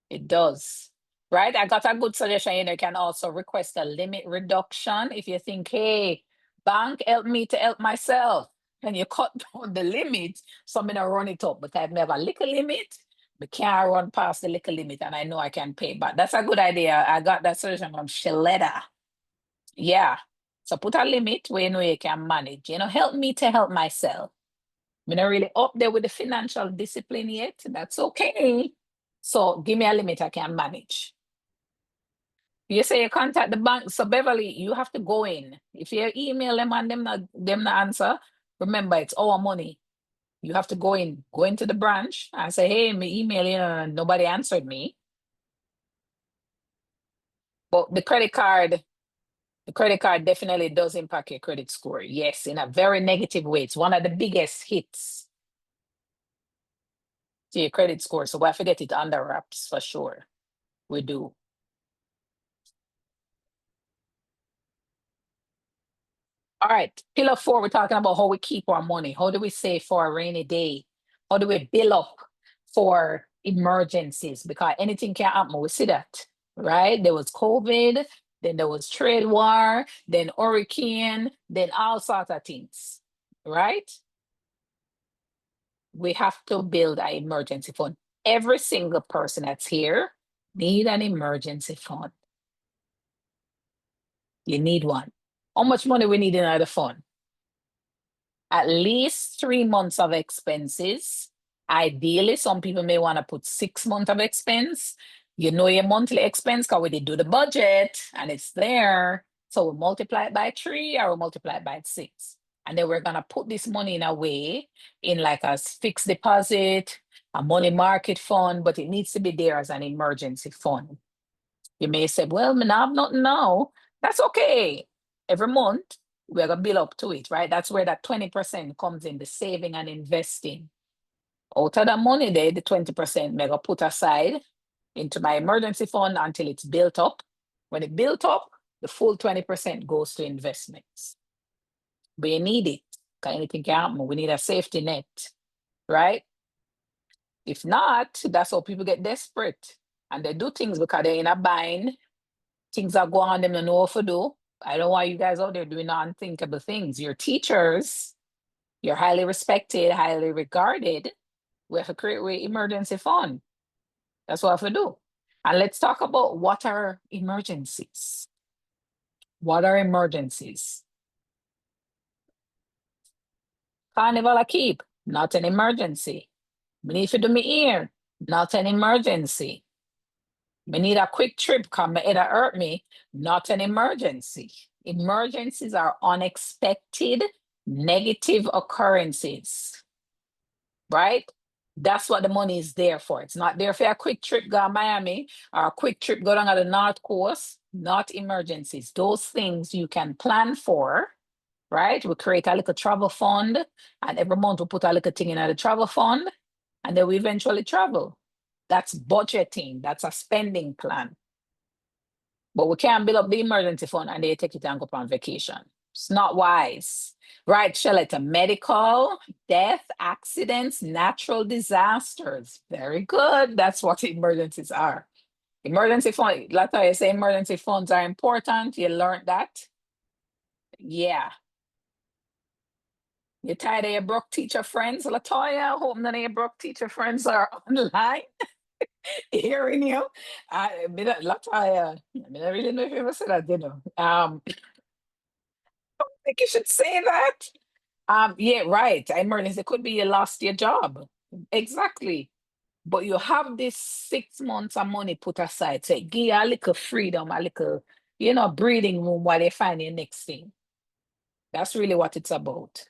It does. Right? I got a good suggestion. You can also request a limit reduction if you think, hey, bank, help me to help myself. And you cut down the limit, so I'm gonna run it up. But I have a little limit, but can't run past the little limit, and I know I can pay back. That's a good idea. I got that solution from Shaletta. Yeah. So put a limit where you know you can manage. Help me to help myself. I'm not really up there with the financial discipline yet. That's okay. So give me a limit I can manage. You say you contact the bank. So Beverly, you have to go in. If you email them and them not answer, remember it's our money. You have to go into the branch and say, hey, me email you and nobody answered me. But the credit card definitely does impact your credit score. Yes, in a very negative way. It's one of the biggest hits to your credit score. So we have to get it under wraps for sure. We do. All right, pillar 4, we're talking about how we keep our money. How do we save for a rainy day? How do we build up for emergencies? Because anything can happen. We see that, right? There was COVID, then there was trade war, then hurricane, then all sorts of things, right? We have to build an emergency fund. Every single person that's here need an emergency fund. You need one. How much money we need in the fund? At least 3 months of expenses. Ideally, some people may want to put 6 months of expense. You know your monthly expense because we did do the budget and it's there. So we multiply it by 3 or we multiply it by 6. And then we're going to put this money in a way in like a fixed deposit, a money market fund, but it needs to be there as an emergency fund. You may say, well, I have nothing now. That's okay. Every month, we're going to build up to it, right? That's where that 20% comes in, the saving and investing. Out of that money there, the 20% I'm going to put aside into my emergency fund until it's built up. When it built up, the full 20% goes to investments. But you need it, because anything can happen. We need a safety net, right? If not, that's how people get desperate. And they do things because they're in a bind. Things are going on, them don't know what to do. I don't want you guys out there doing unthinkable things. Your teachers, you're highly respected, highly regarded. We have to create an emergency fund. That's what we have to do. And let's talk about what are emergencies. What are emergencies? Carnival I keep, not an emergency. We need to do me ear, not an emergency. We need a quick trip, come my head hurt me, not an emergency. Emergencies are unexpected negative occurrences, right? That's what the money is there for. It's not there for a quick trip go to Miami or a quick trip go down to the North Coast not emergencies. Those things you can plan for, right? We create a little travel fund, and every month we put a little thing in the travel fund, and then we eventually travel. That's budgeting. That's a spending plan. But we can't build up the emergency fund and they take it and go on vacation. It's not wise. Right, Sheletta? Medical, death, accidents, natural disasters. Very good. That's what emergencies are. Emergency fund, Latoya, say emergency funds are important. You learned that? Yeah. You tired of your broke teacher friends, Latoya? Hope none of your broke teacher friends are online hearing you. Latoya, I mean, I really know if you ever said that, you know. I think you should say that. Yeah, right. Emergency, it could be you lost your job. Exactly. But you have this 6 months of money put aside. So it give you a little freedom, a little, breathing room while they find your next thing. That's really what it's about.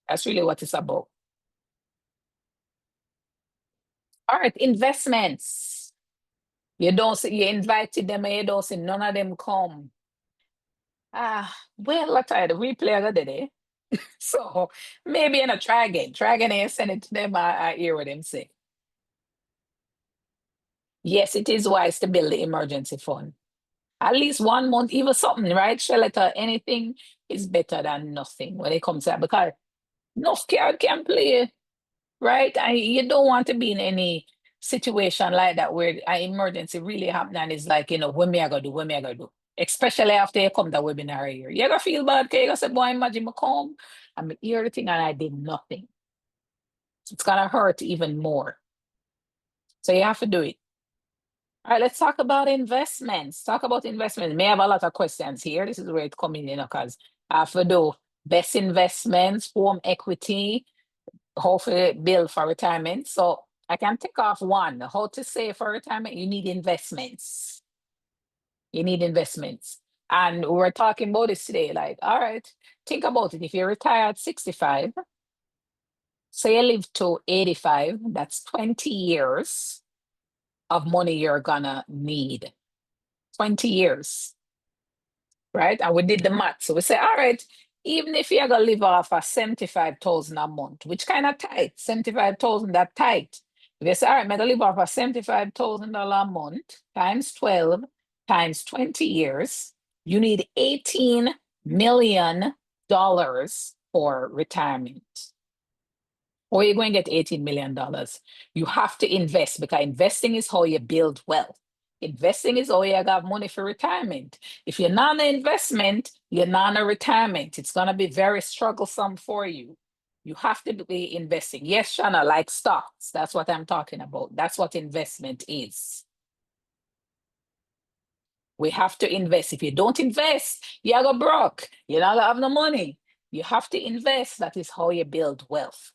That's really what it's about. All right, investments. You don't see, you invited them and you don't see none of them come. Well, I tried the replay the other day. So maybe in a try again. Try again and send it to them. I hear what them say. Yes, it is wise to build the emergency fund. At least 1 month, even something, right? Shelter, anything is better than nothing when it comes to that because enough card can play, right? And you don't want to be in any situation like that where an emergency really happen and it's like, when me I go do, when me I go do. Especially after you come to webinar here. You ever feel bad? Okay, you say, boy, imagine me come. I'm here the thing and I did nothing. It's gonna hurt even more. So you have to do it. All right, let's talk about investments. Talk about investments. May have a lot of questions here. This is where it's coming in, because I have to do best investments, home equity, hopefully build for retirement. So I can take off one. How to save for retirement? You need investments. You need investments. And we're talking about this today. Like, all right, think about it. If you retire at 65, say you live to 85, that's 20 years of money you're gonna need. 20 years, right? And we did the math. So we say, all right, even if you're gonna live off of 75,000 a month, which kind of tight, 75,000 that tight. If you say, all right, I'm gonna live off of $75,000 a month times 12 times 20 years, you need $18 million for retirement. Or you're going to get $18 million. You have to invest because investing is how you build wealth. Investing is how you have money for retirement. If you're not an investment, you're not a retirement. It's going to be very strugglesome for you. You have to be investing. Yes, Shana, like stocks. That's what I'm talking about. That's what investment is. We have to invest. If you don't invest, you're going to broke. You're not going to have no money. You have to invest. That is how you build wealth.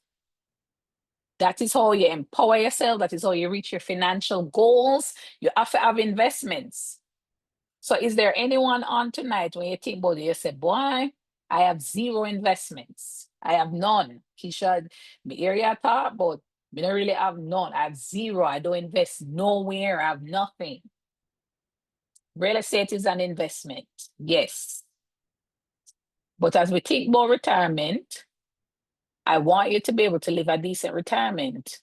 That is how you empower yourself. That is how you reach your financial goals. You have to have investments. So is there anyone on tonight when you think about it, you say, boy, I have zero investments. I have none. Keisha, the area thought, but I don't really have none. I have zero. I don't invest nowhere. I have nothing. Real estate is an investment. Yes. But as we think about retirement, I want you to be able to live a decent retirement.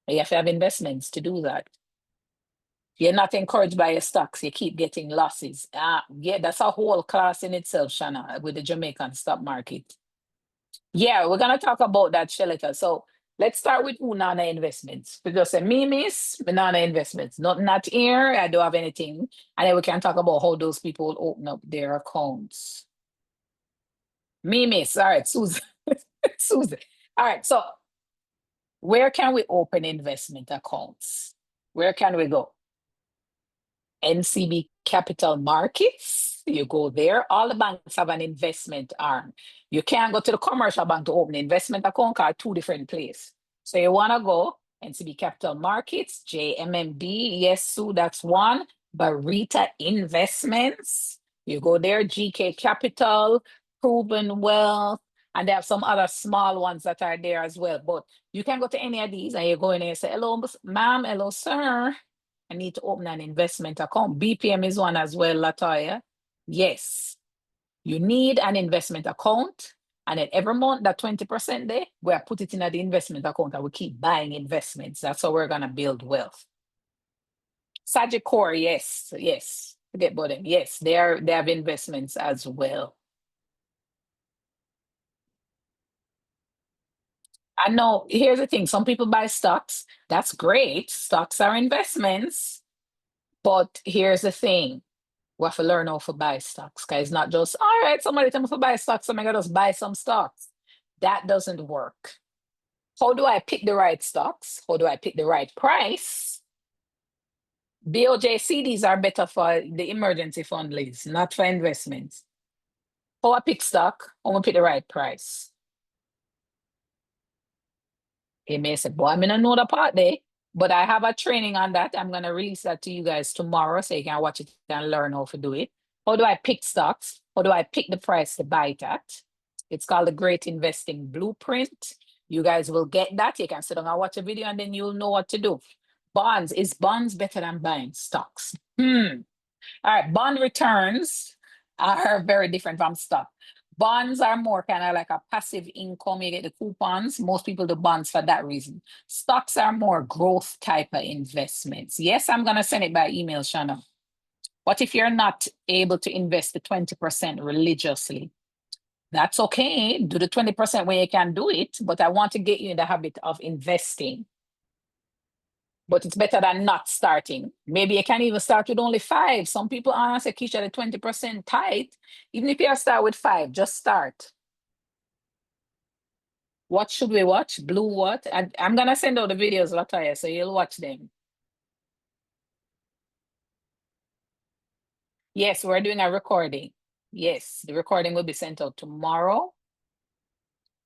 You have to have investments to do that. You're not encouraged by your stocks, you keep getting losses. Yeah, that's a whole class in itself, Shanna, with the Jamaican stock market. Yeah, we're gonna talk about that, Shelita. So let's start with Unana investments. We just say me miss banana investments. Not here. I don't have anything. And then we can talk about how those people open up their accounts. Me miss. All right, Susan. Susan. All right, so where can we open investment accounts? Where can we go? NCB Capital Markets. You go there. All the banks have an investment arm. You can't go to the commercial bank to open an investment account because two different places. So you want to go NCB Capital Markets, JMMB. Yes, Sue, that's one. Barita Investments. You go there, GK Capital, Proven Wealth, and they have some other small ones that are there as well. But you can go to any of these and you go in and you say, hello, ma'am, hello, sir. I need to open an investment account. BPM is one as well, Latoya. Yes, you need an investment account. And then every month, that 20% there, we put it in the investment account and we keep buying investments. That's how we're going to build wealth. Sagicor, yes, yes. Forget about them. Yes, they have investments as well. I know, here's the thing. Some people buy stocks. That's great. Stocks are investments. But here's the thing. We have to learn how to buy stocks. Because it's not just, all right, somebody tell me to buy stocks, so I'm going to just buy some stocks. That doesn't work. How do I pick the right stocks? How do I pick the right price? BOJ CDs are better for the emergency fund list, not for investments. How I pick stock, how I pick the right price. He may say, boy, I don't know the part there, but I have a training on that. I'm going to release that to you guys tomorrow so you can watch it and learn how to do it. How do I pick stocks? How do I pick the price to buy it at? It's called the Great Investing Blueprint. You guys will get that. You can sit down and watch a video and then you'll know what to do. Bonds. Is bonds better than buying stocks? All right. Bond returns are very different from stock. Bonds are more kind of like a passive income. You get the coupons. Most people do bonds for that reason. Stocks are more growth type of investments. Yes, I'm going to send it by email, Shanna. What if you're not able to invest the 20% religiously? That's okay. Do the 20% when you can do it, but I want to get you in the habit of investing. But it's better than not starting. Maybe you can even start with only 5. Some people say, Keisha, the 20% tight. Even if you start with 5, just start. What should we watch? Blue what? I'm going to send out the videos, Latoya, so you'll watch them. Yes, we're doing a recording. Yes, the recording will be sent out tomorrow.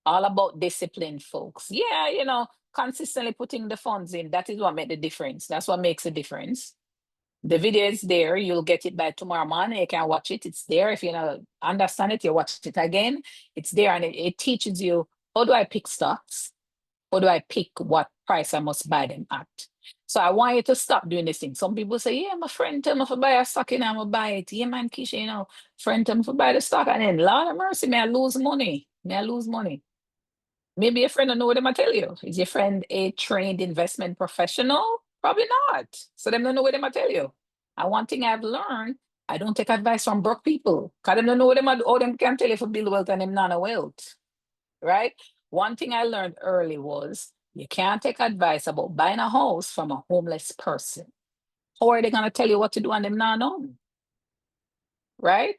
All about discipline, folks. Yeah, consistently putting the funds in, that is what makes the difference. That's what makes a difference. The video is there. You'll get it by tomorrow morning. You can watch it. It's there. If you don't understand it, you watch it again. It's there, and it teaches you, how do I pick stocks? How do I pick what price I must buy them at? So I want you to stop doing this thing. Some people say, yeah, my friend tell me to buy a stock and I'm going to buy it. Yeah, man, Keisha, friend tell me to buy the stock. And then, Lord of mercy, may I lose money? May I lose money? Maybe your friend don't know what them I tell you. Is your friend a trained investment professional? Probably not. So them don't know what them I tell you. And one thing I've learned, I don't take advice from broke people. Because them don't know what them all them can tell you for build wealth and them not a wealth. Right? One thing I learned early was you can't take advice about buying a house from a homeless person. How are they going to tell you what to do and them not know? Right?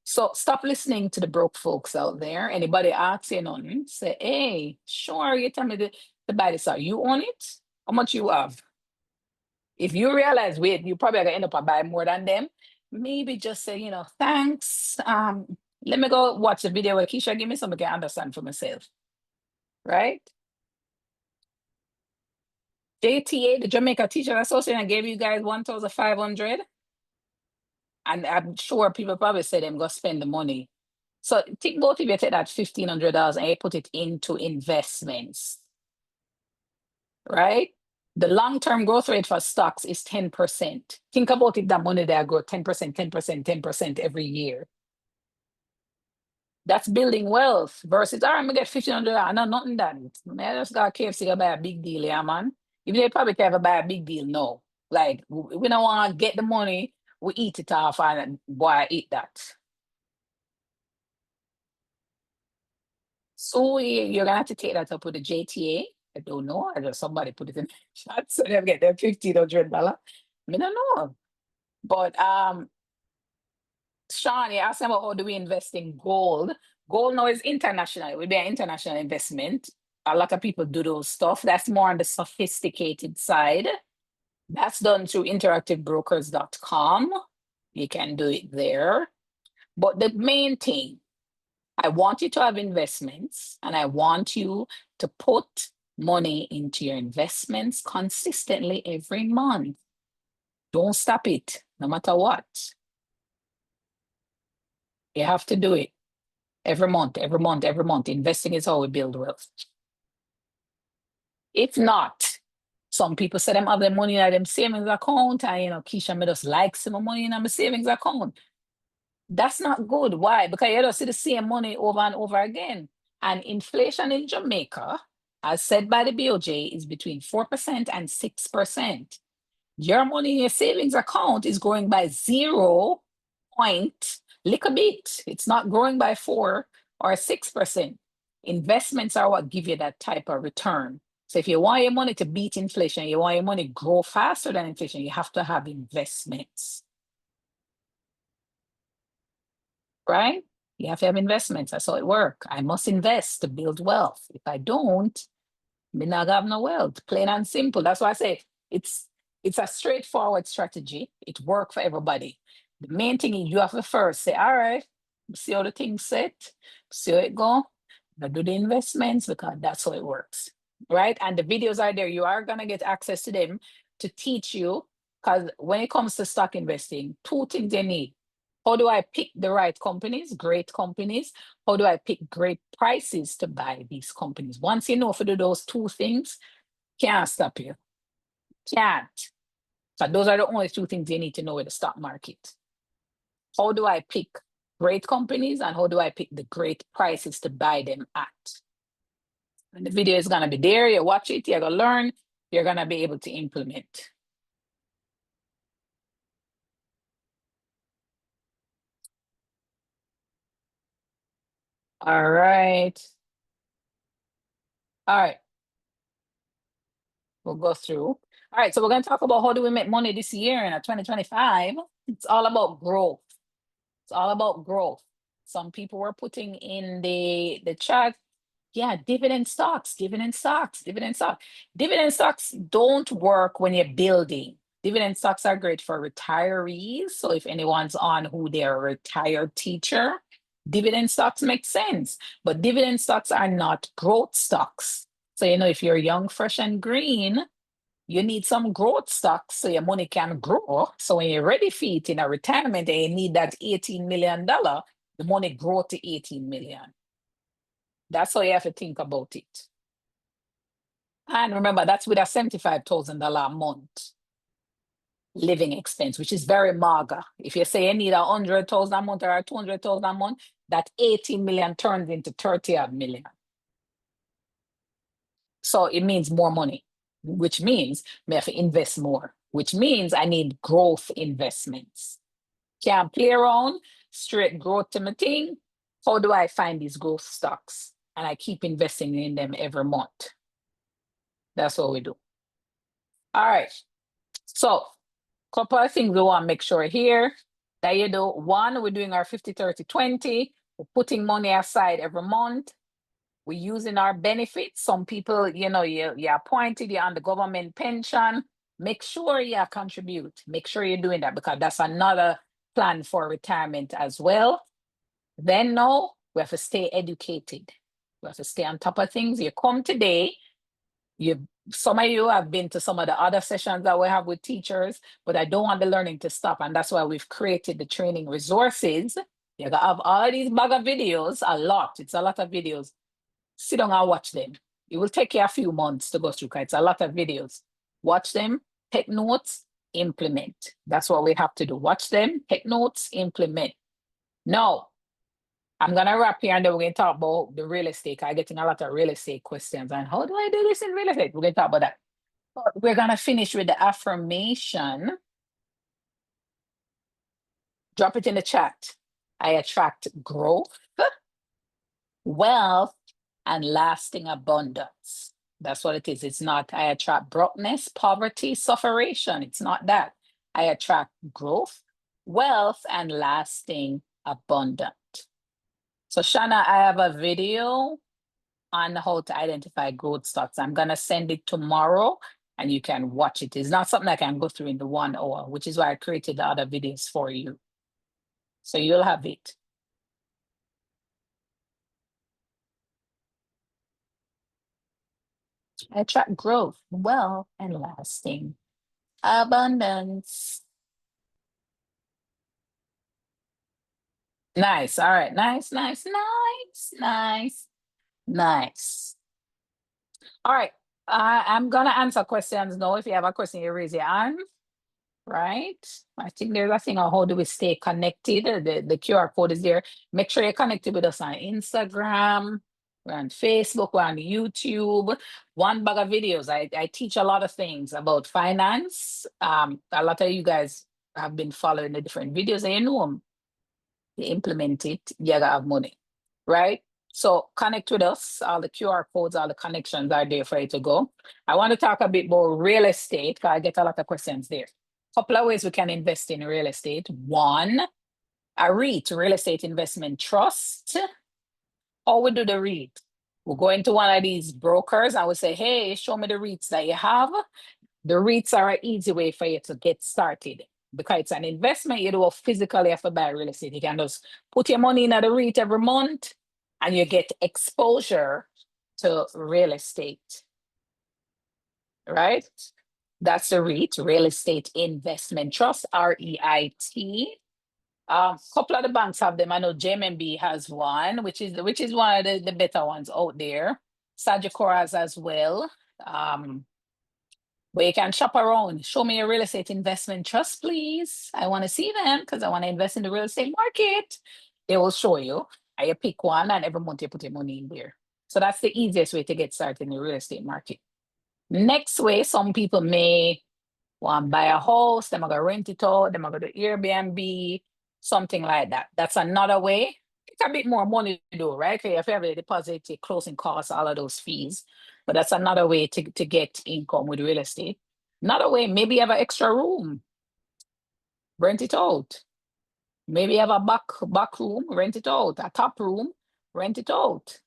So stop listening to the broke folks out there. Anybody asks you nothing, say, hey, sure, you tell me to buy this out. You own it? How much you have? If you realize, wait, you probably gonna end up buying more than them, maybe just say, thanks. Let me go watch the video with Keisha. Give me something I can understand for myself. Right? JTA, the Jamaica Teacher Association, gave you guys 1,500. And I'm sure people probably say them go spend the money. So think both of you take that $1,500 and you put it into investments, right? The long-term growth rate for stocks is 10%. Think about it, that money there grow 10%, 10%, 10% every year. That's building wealth versus, all right, I'm gonna get $1,500. No, nothing done. Man, I just got KFC to buy a big deal, yeah, man. Even they probably can buy a big deal, no. Like, we don't want to get the money, we eat it off and boy, I eat that. So you're gonna have to take that up with the JTA. I don't know. I just somebody put it in the chat so they get their $1,500. I don't know. But Sean, you asked about how do we invest in gold. Gold now is international. It would be an international investment. A lot of people do those stuff. That's more on the sophisticated side. That's done through interactivebrokers.com. You can do it there. But the main thing, I want you to have investments and I want you to put money into your investments consistently every month. Don't stop it, no matter what. You have to do it every month, every month, every month. Investing is how we build wealth. If not, Some people say them have their money in them savings account, and Keisha me just like some money in my savings account. That's not good. Why? Because you don't see the same money over and over again. And inflation in Jamaica, as said by the BOJ, is between 4% and 6%. Your money in your savings account is growing by 0 point little bit. It's not growing by 4 or 6%. Investments are what give you that type of return. So if you want your money to beat inflation, you want your money to grow faster than inflation, you have to have investments, right? You have to have investments. That's how it works. I must invest to build wealth. If I don't, me not have no wealth. Plain and simple. That's why I say it's a straightforward strategy. It works for everybody. The main thing is you have to first say, all right, see how the thing's set, see how it go. Now do the investments because that's how it works. Right? And the videos are there. You are gonna get access to them to teach you. Because when it comes to stock investing, two things you need. How do I pick the right companies, great companies? How do I pick great prices to buy these companies? Once you know for do those two things, can't stop you. Can't. So those are the only two things you need to know with the stock market. How do I pick great companies and how do I pick the great prices to buy them at? And the video is gonna be there. You watch it, you're gonna learn, you're gonna be able to implement. All right. All right. We'll go through. All right, so we're going to talk about how do we make money this year in 2025. It's all about growth. It's all about growth. Some people were putting in the chat, yeah, dividend stocks, dividend stocks, dividend stocks. Dividend stocks don't work when you're building. Dividend stocks are great for retirees. So if anyone's on who they're a retired teacher, dividend stocks make sense. But dividend stocks are not growth stocks. So, if you're young, fresh, and green, you need some growth stocks so your money can grow. So when you're ready for it in a retirement and you need that $18 million, the money grow to 18 million. That's how you have to think about it. And remember, that's with a $75,000 a month living expense, which is very mager. If you say you need $100,000 a month or $200,000 a month, that 18 million turns into 30 million. So it means more money, which means I have to invest more, which means I need growth investments. Can't play around, straight growth to my thing. How do I find these growth stocks? And I keep investing in them every month. That's what we do. All right. So, couple of things we want to make sure here that you do. One, we're doing our 50, 30, 20. We're putting money aside every month. We're using our benefits. Some people, you're appointed, you're on the government pension. Make sure you contribute. Make sure you're doing that because that's another plan for retirement as well. Then now we have to stay educated. We have to stay on top of things. You come today, some of you have been to some of the other sessions that we have with teachers, but I don't want the learning to stop. And that's why we've created the training resources. You have all these bag of videos, a lot. It's a lot of videos. Sit down and watch them. It will take you a few months to go through because it's a lot of videos. Watch them, take notes, implement. That's what we have to do. Watch them, take notes, implement. Now, I'm going to wrap here and then we're going to talk about the real estate. I'm getting a lot of real estate questions. And how do I do this in real estate? We're going to talk about that. But we're going to finish with the affirmation. Drop it in the chat. I attract growth, wealth, and lasting abundance. That's what it is. It's not I attract brokenness, poverty, sufferation. It's not that. I attract growth, wealth, and lasting abundance. So Shanna, I have a video on how to identify growth stocks. I'm going to send it tomorrow and you can watch it. It's not something I can go through in the 1 hour, which is why I created the other videos for you. So you'll have it. I attract growth, wealth, and lasting abundance. Nice. All right. Nice, nice, nice, nice, nice. All right. I'm gonna answer questions now. If you have a question, you raise your hand, right? I think there's a thing on how do we stay connected. The QR code is there. Make sure you're connected with us on Instagram, we're on Facebook, we're on YouTube. One bag of videos. I teach a lot of things about finance. A lot of you guys have been following the different videos and you know them. You implement it, you gotta have money, right? So connect with us. All the QR codes, all the connections are there for you to go. I want to talk a bit about real estate because I get a lot of questions there. Couple of ways we can invest in real estate. One, a REIT, real estate investment trust. How we do the REIT? We'll go into one of these brokers and we say, hey, show me the REITs that you have. The REITs are an easy way for you to get started because it's an investment. You don't physically have to buy real estate. You can just put your money in the REIT every month and you get exposure to real estate, right? That's the REIT, Real Estate Investment Trust, REIT. Couple of the banks have them. I know JMB has one, which is one of the better ones out there. Sagicor has as well. Where you can shop around. Show me a real estate investment trust, please. I want to see them because I want to invest in the real estate market. They will show you. And you pick one, and every month you put your money in there. So that's the easiest way to get started in the real estate market. Next way, some people may want to buy a house, they're going to rent it out, they're going to do Airbnb, something like that. That's another way. It's a bit more money to do, right? If you have a deposit, your closing costs, all of those fees. But that's another way to get income with real estate. Another way, maybe you have an extra room, rent it out. Maybe you have a back room, rent it out. A top room, rent it out.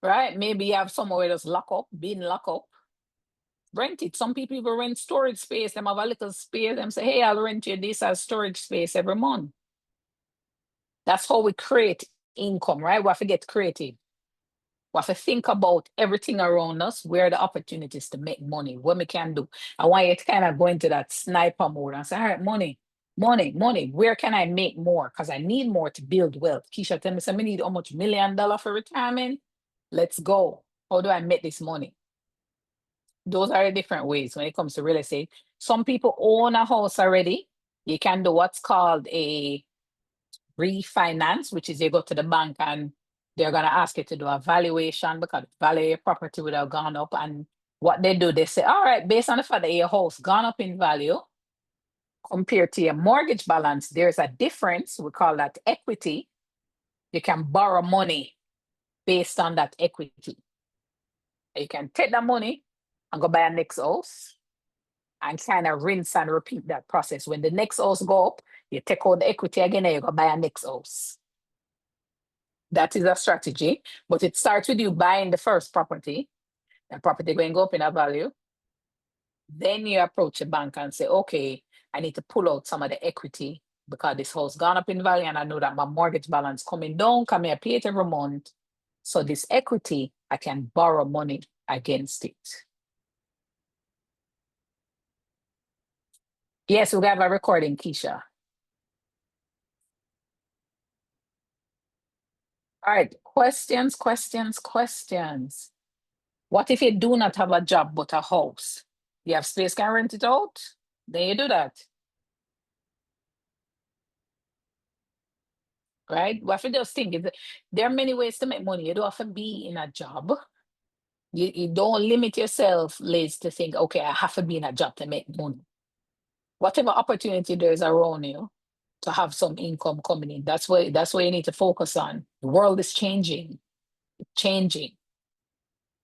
Right? Maybe you have somewhere that's lock up, being locked up. Rent it. Some people even rent storage space. Them have a little space. Them say, hey, I'll rent you this as storage space every month. That's how we create income, right? We have to get creative. We have to think about everything around us, where are the opportunities to make money, what we can do. I want you to kind of go into that sniper mode and say, all right, money, money, money. Where can I make more? Because I need more to build wealth. Keisha tell me, so I need how much $1 million for retirement? Let's go. How do I make this money? Those are the different ways when it comes to real estate. Some people own a house already. You can do what's called a refinance, which is you go to the bank and they're going to ask you to do a valuation because the value of your property would have gone up. And what they do, they say, all right, based on the fact that your house gone up in value compared to your mortgage balance, there's a difference. We call that equity. You can borrow money based on that equity. You can take that money and go buy a next house and kind of rinse and repeat that process. When the next house go up, you take out the equity again and you go buy a next house. That is a strategy, but it starts with you buying the first property. The property going to go up in a value. Then you approach the bank and say, okay, I need to pull out some of the equity because this house gone up in value and I know that my mortgage balance coming down, come here, pay it every month. So this equity, I can borrow money against it. Yes, we have a recording, Keisha. All right, questions. What if you do not have a job but a house? You have space, can rent it out? Then you do that. Right? What if you just think, there are many ways to make money. You don't have to be in a job. You don't limit yourself, Liz, to think, okay, I have to be in a job to make money. Whatever opportunity there is around you to have some income coming in, that's what you need to focus on. The world is changing.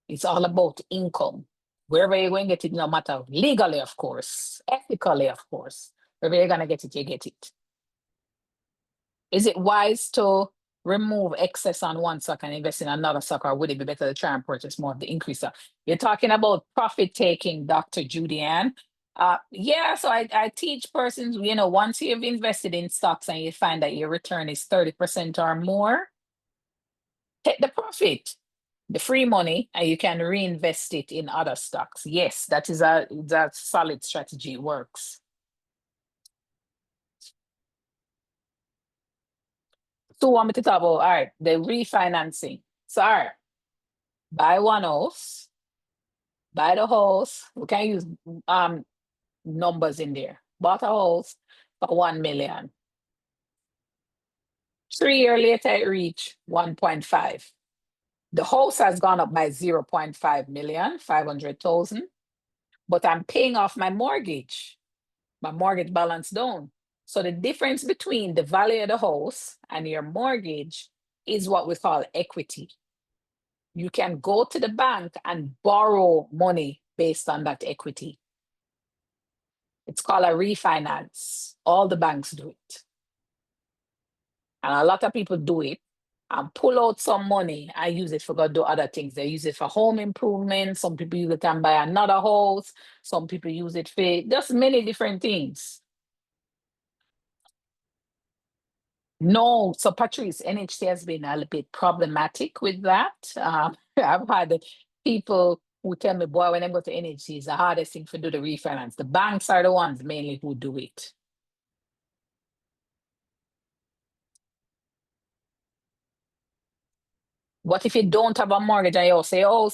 It's all about income. Wherever you're going to get it, no matter legally, of course, ethically, of course, wherever you're going to get it, you get it. Is it wise to remove excess on one stock and invest in another stock, or would it be better to try and purchase more of the increaser? You're talking about profit taking, Dr. Judy Ann. Yeah, so I teach persons, once you've invested in stocks and you find that your return is 30% or more, take the profit, the free money, and you can reinvest it in other stocks. Yes, that is a solid strategy. It works. So want me to talk about, all right, the refinancing. So, all right, buy one house, Buy the house. We can use numbers in there. Bought a house for 1 million. 3 years later, it reached 1.5. The house has gone up by 0.5 million, 500,000, but I'm paying off my mortgage balance down. So the difference between the value of the house and your mortgage is what we call equity. You can go to the bank and borrow money based on that equity. It's called a refinance. All the banks do it. And a lot of people do it and pull out some money and use it for go do other things. They use it for home improvement. Some people use it and buy another house. Some people use it for just many different things. No, so Patrice, NHC has been a little bit problematic with that. I've had people who tell me, boy, when I go to NHC, it's the hardest thing to do the refinance. The banks are the ones mainly who do it. What if you don't have a mortgage and you say, oh,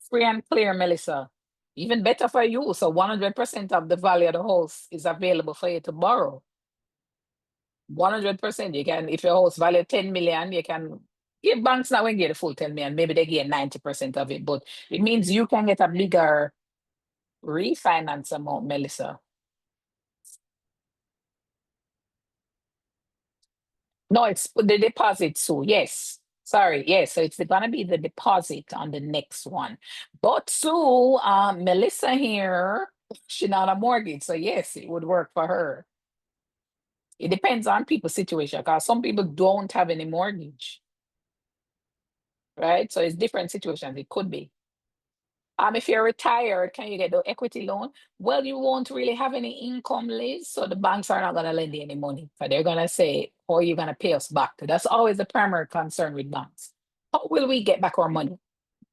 free and clear, Melissa? Even better for you. So 100% of the value of the house is available for you to borrow. 100%. You can, if your house value 10 million, you can give banks not going to get the full 10 million. Maybe they get 90% of it, but it means you can get a bigger refinance amount, Melissa. No, it's the deposit. So yes. Sorry, yes. So it's gonna be the deposit on the next one. But Sue, Melissa here, she's not a mortgage. So yes, it would work for her. It depends on people's situation because some people don't have any mortgage, right? So it's different situations. It could be. If you're retired, can you get the equity loan? Well, you won't really have any income, Liz, so the banks are not going to lend you any money. But they're going to say, "Oh, you're going to pay us back." That's always the primary concern with banks. How will we get back our money?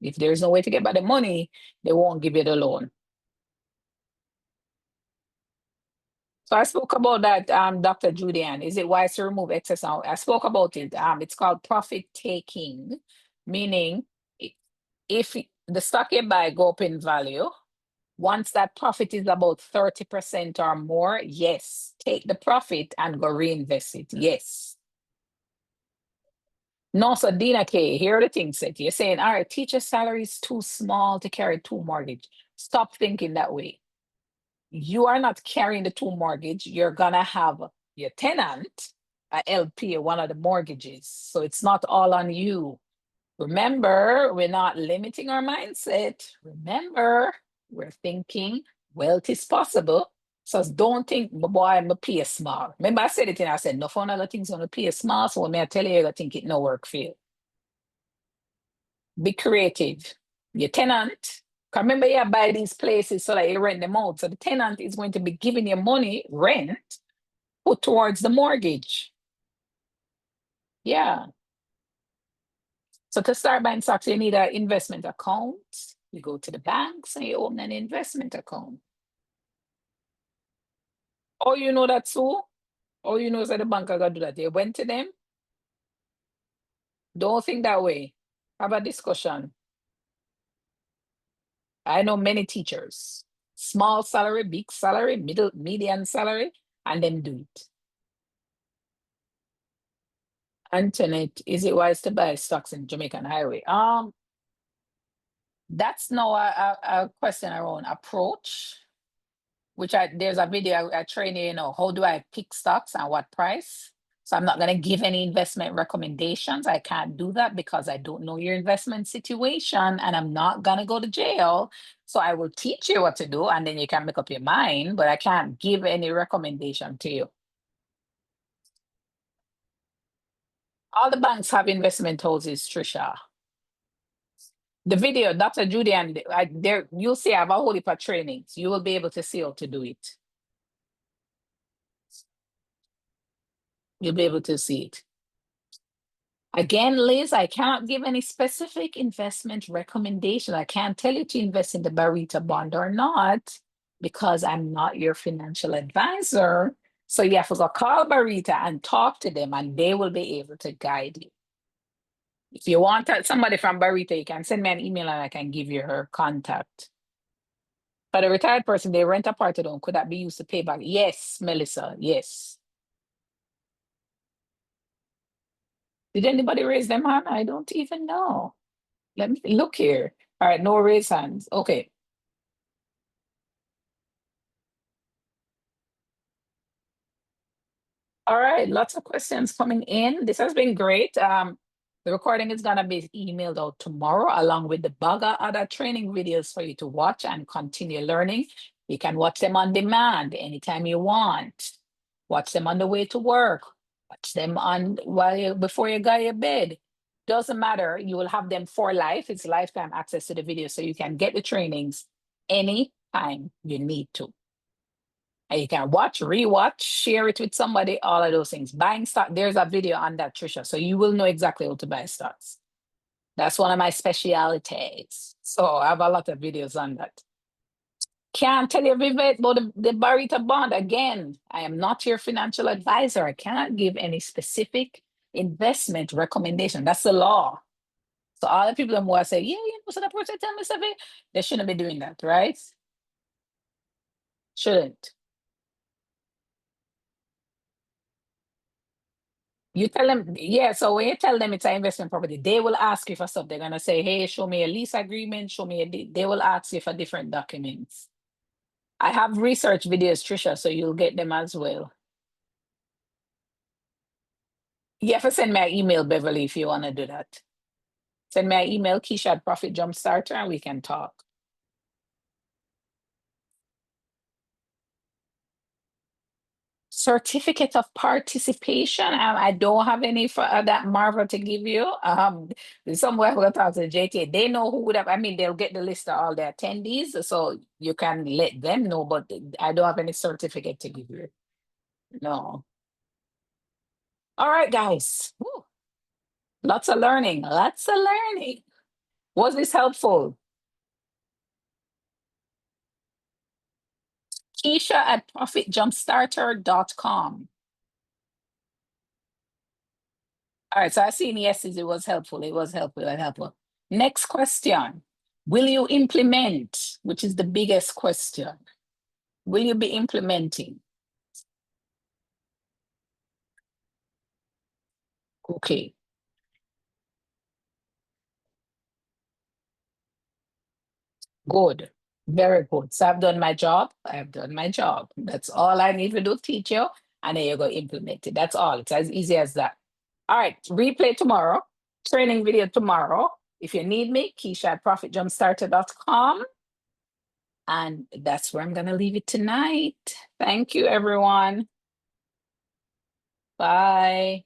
If there's no way to get back the money, they won't give you the loan. So I spoke about that, Dr. Julian. Is it wise to remove excess? I spoke about it. It's called profit taking, meaning if the stock you buy go up in value, once that profit is about 30% or more, yes, take the profit and go reinvest it. Yes. No, so Dina K, here are the things that you're saying, all right, teacher salary is too small to carry two mortgage. Stop thinking that way. You are not carrying the two mortgage. You're gonna have your tenant, a LP, one of the mortgages. So it's not all on you. Remember, we're not limiting our mindset. Remember, we're thinking wealth is possible. So don't think, boy, I'm a pay small. Remember, I said it and I said, no fun other things on the pay small. So when I tell you, you're think it no work for you. Be creative. Your tenant, remember you buy these places so that you rent them out. So the tenant is going to be giving you money, rent, put towards the mortgage. Yeah. So to start buying stocks, you need an investment account. You go to the banks and you open an investment account. Oh, you know that too? Oh, you know that the bank are gonna do that. You went to them. Don't think that way. Have a discussion. I know many teachers. Small salary, big salary, median salary, and then do it. Antoinette, is it wise to buy stocks in Jamaican Highway? That's now a question around approach, which there's a video I train you know, how do I pick stocks and what price? So I'm not going to give any investment recommendations. I can't do that because I don't know your investment situation and I'm not going to go to jail. So I will teach you what to do and then you can make up your mind, but I can't give any recommendation to you. All the banks have investment houses, Trisha. The video, Dr. Judy, and there you'll see I have a whole heap of trainings. You will be able to see how to do it. You'll be able to see it. Again, Liz, I cannot give any specific investment recommendation. I can't tell you to invest in the Barita bond or not because I'm not your financial advisor. So you have to go call Barita and talk to them and they will be able to guide you. If you want somebody from Barita, you can send me an email and I can give you her contact. For the retired person, they rent a part of home. Could that be used to pay back? Yes, Melissa. Yes. Did anybody raise them hand? I don't even know. Let me look here. All right, no raise hands. Okay. All right, lots of questions coming in. This has been great. The recording is gonna be emailed out tomorrow, along with the bag of other training videos for you to watch and continue learning. You can watch them on demand anytime you want. Watch them on the way to work. Watch them on while you before you go to your bed. Doesn't matter. You will have them for life. It's lifetime access to the video, so you can get the trainings anytime you need to. And you can watch, rewatch, share it with somebody, all of those things. Buying stock, there's a video on that, Trisha. So you will know exactly how to buy stocks. That's one of my specialities. So I have a lot of videos on that. Can't tell you Vivek, about the Barita bond. Again, I am not your financial advisor. I cannot give any specific investment recommendation. That's the law. So all the people who are saying, yeah, you know, so that person tell me something, they shouldn't be doing that, right? Shouldn't. You tell them, yeah. So when you tell them it's an investment property, they will ask you for stuff. They're gonna say, "Hey, show me a lease agreement. Show me a." They will ask you for different documents. I have research videos, Trisha, so you'll get them as well. You have to send me an email, Beverly, if you want to do that. Send me an email, Keisha at Profit Jumpstarter, and we can talk. Certificate of participation. I don't have any for that Marva to give you. Somewhere we'll talk to JT. They know who would have. I mean, they'll get the list of all the attendees, so you can let them know. But I don't have any certificate to give you. No. All right, guys. Woo. Lots of learning. Lots of learning. Was this helpful? Keisha at profitjumpstarter.com. All right, so I seen yeses, it was helpful. It was helpful. It was helpful. Next question. Will you implement? Which is the biggest question. Will you be implementing? Okay. Good. Very good. So I've done my job. I've done my job. That's all I need to do, teach you, and then you go implement it. That's all. It's as easy as that. All right. Replay tomorrow. Training video tomorrow. If you need me, Keisha at profitjumpstarter.com. And that's where I'm going to leave it tonight. Thank you, everyone. Bye.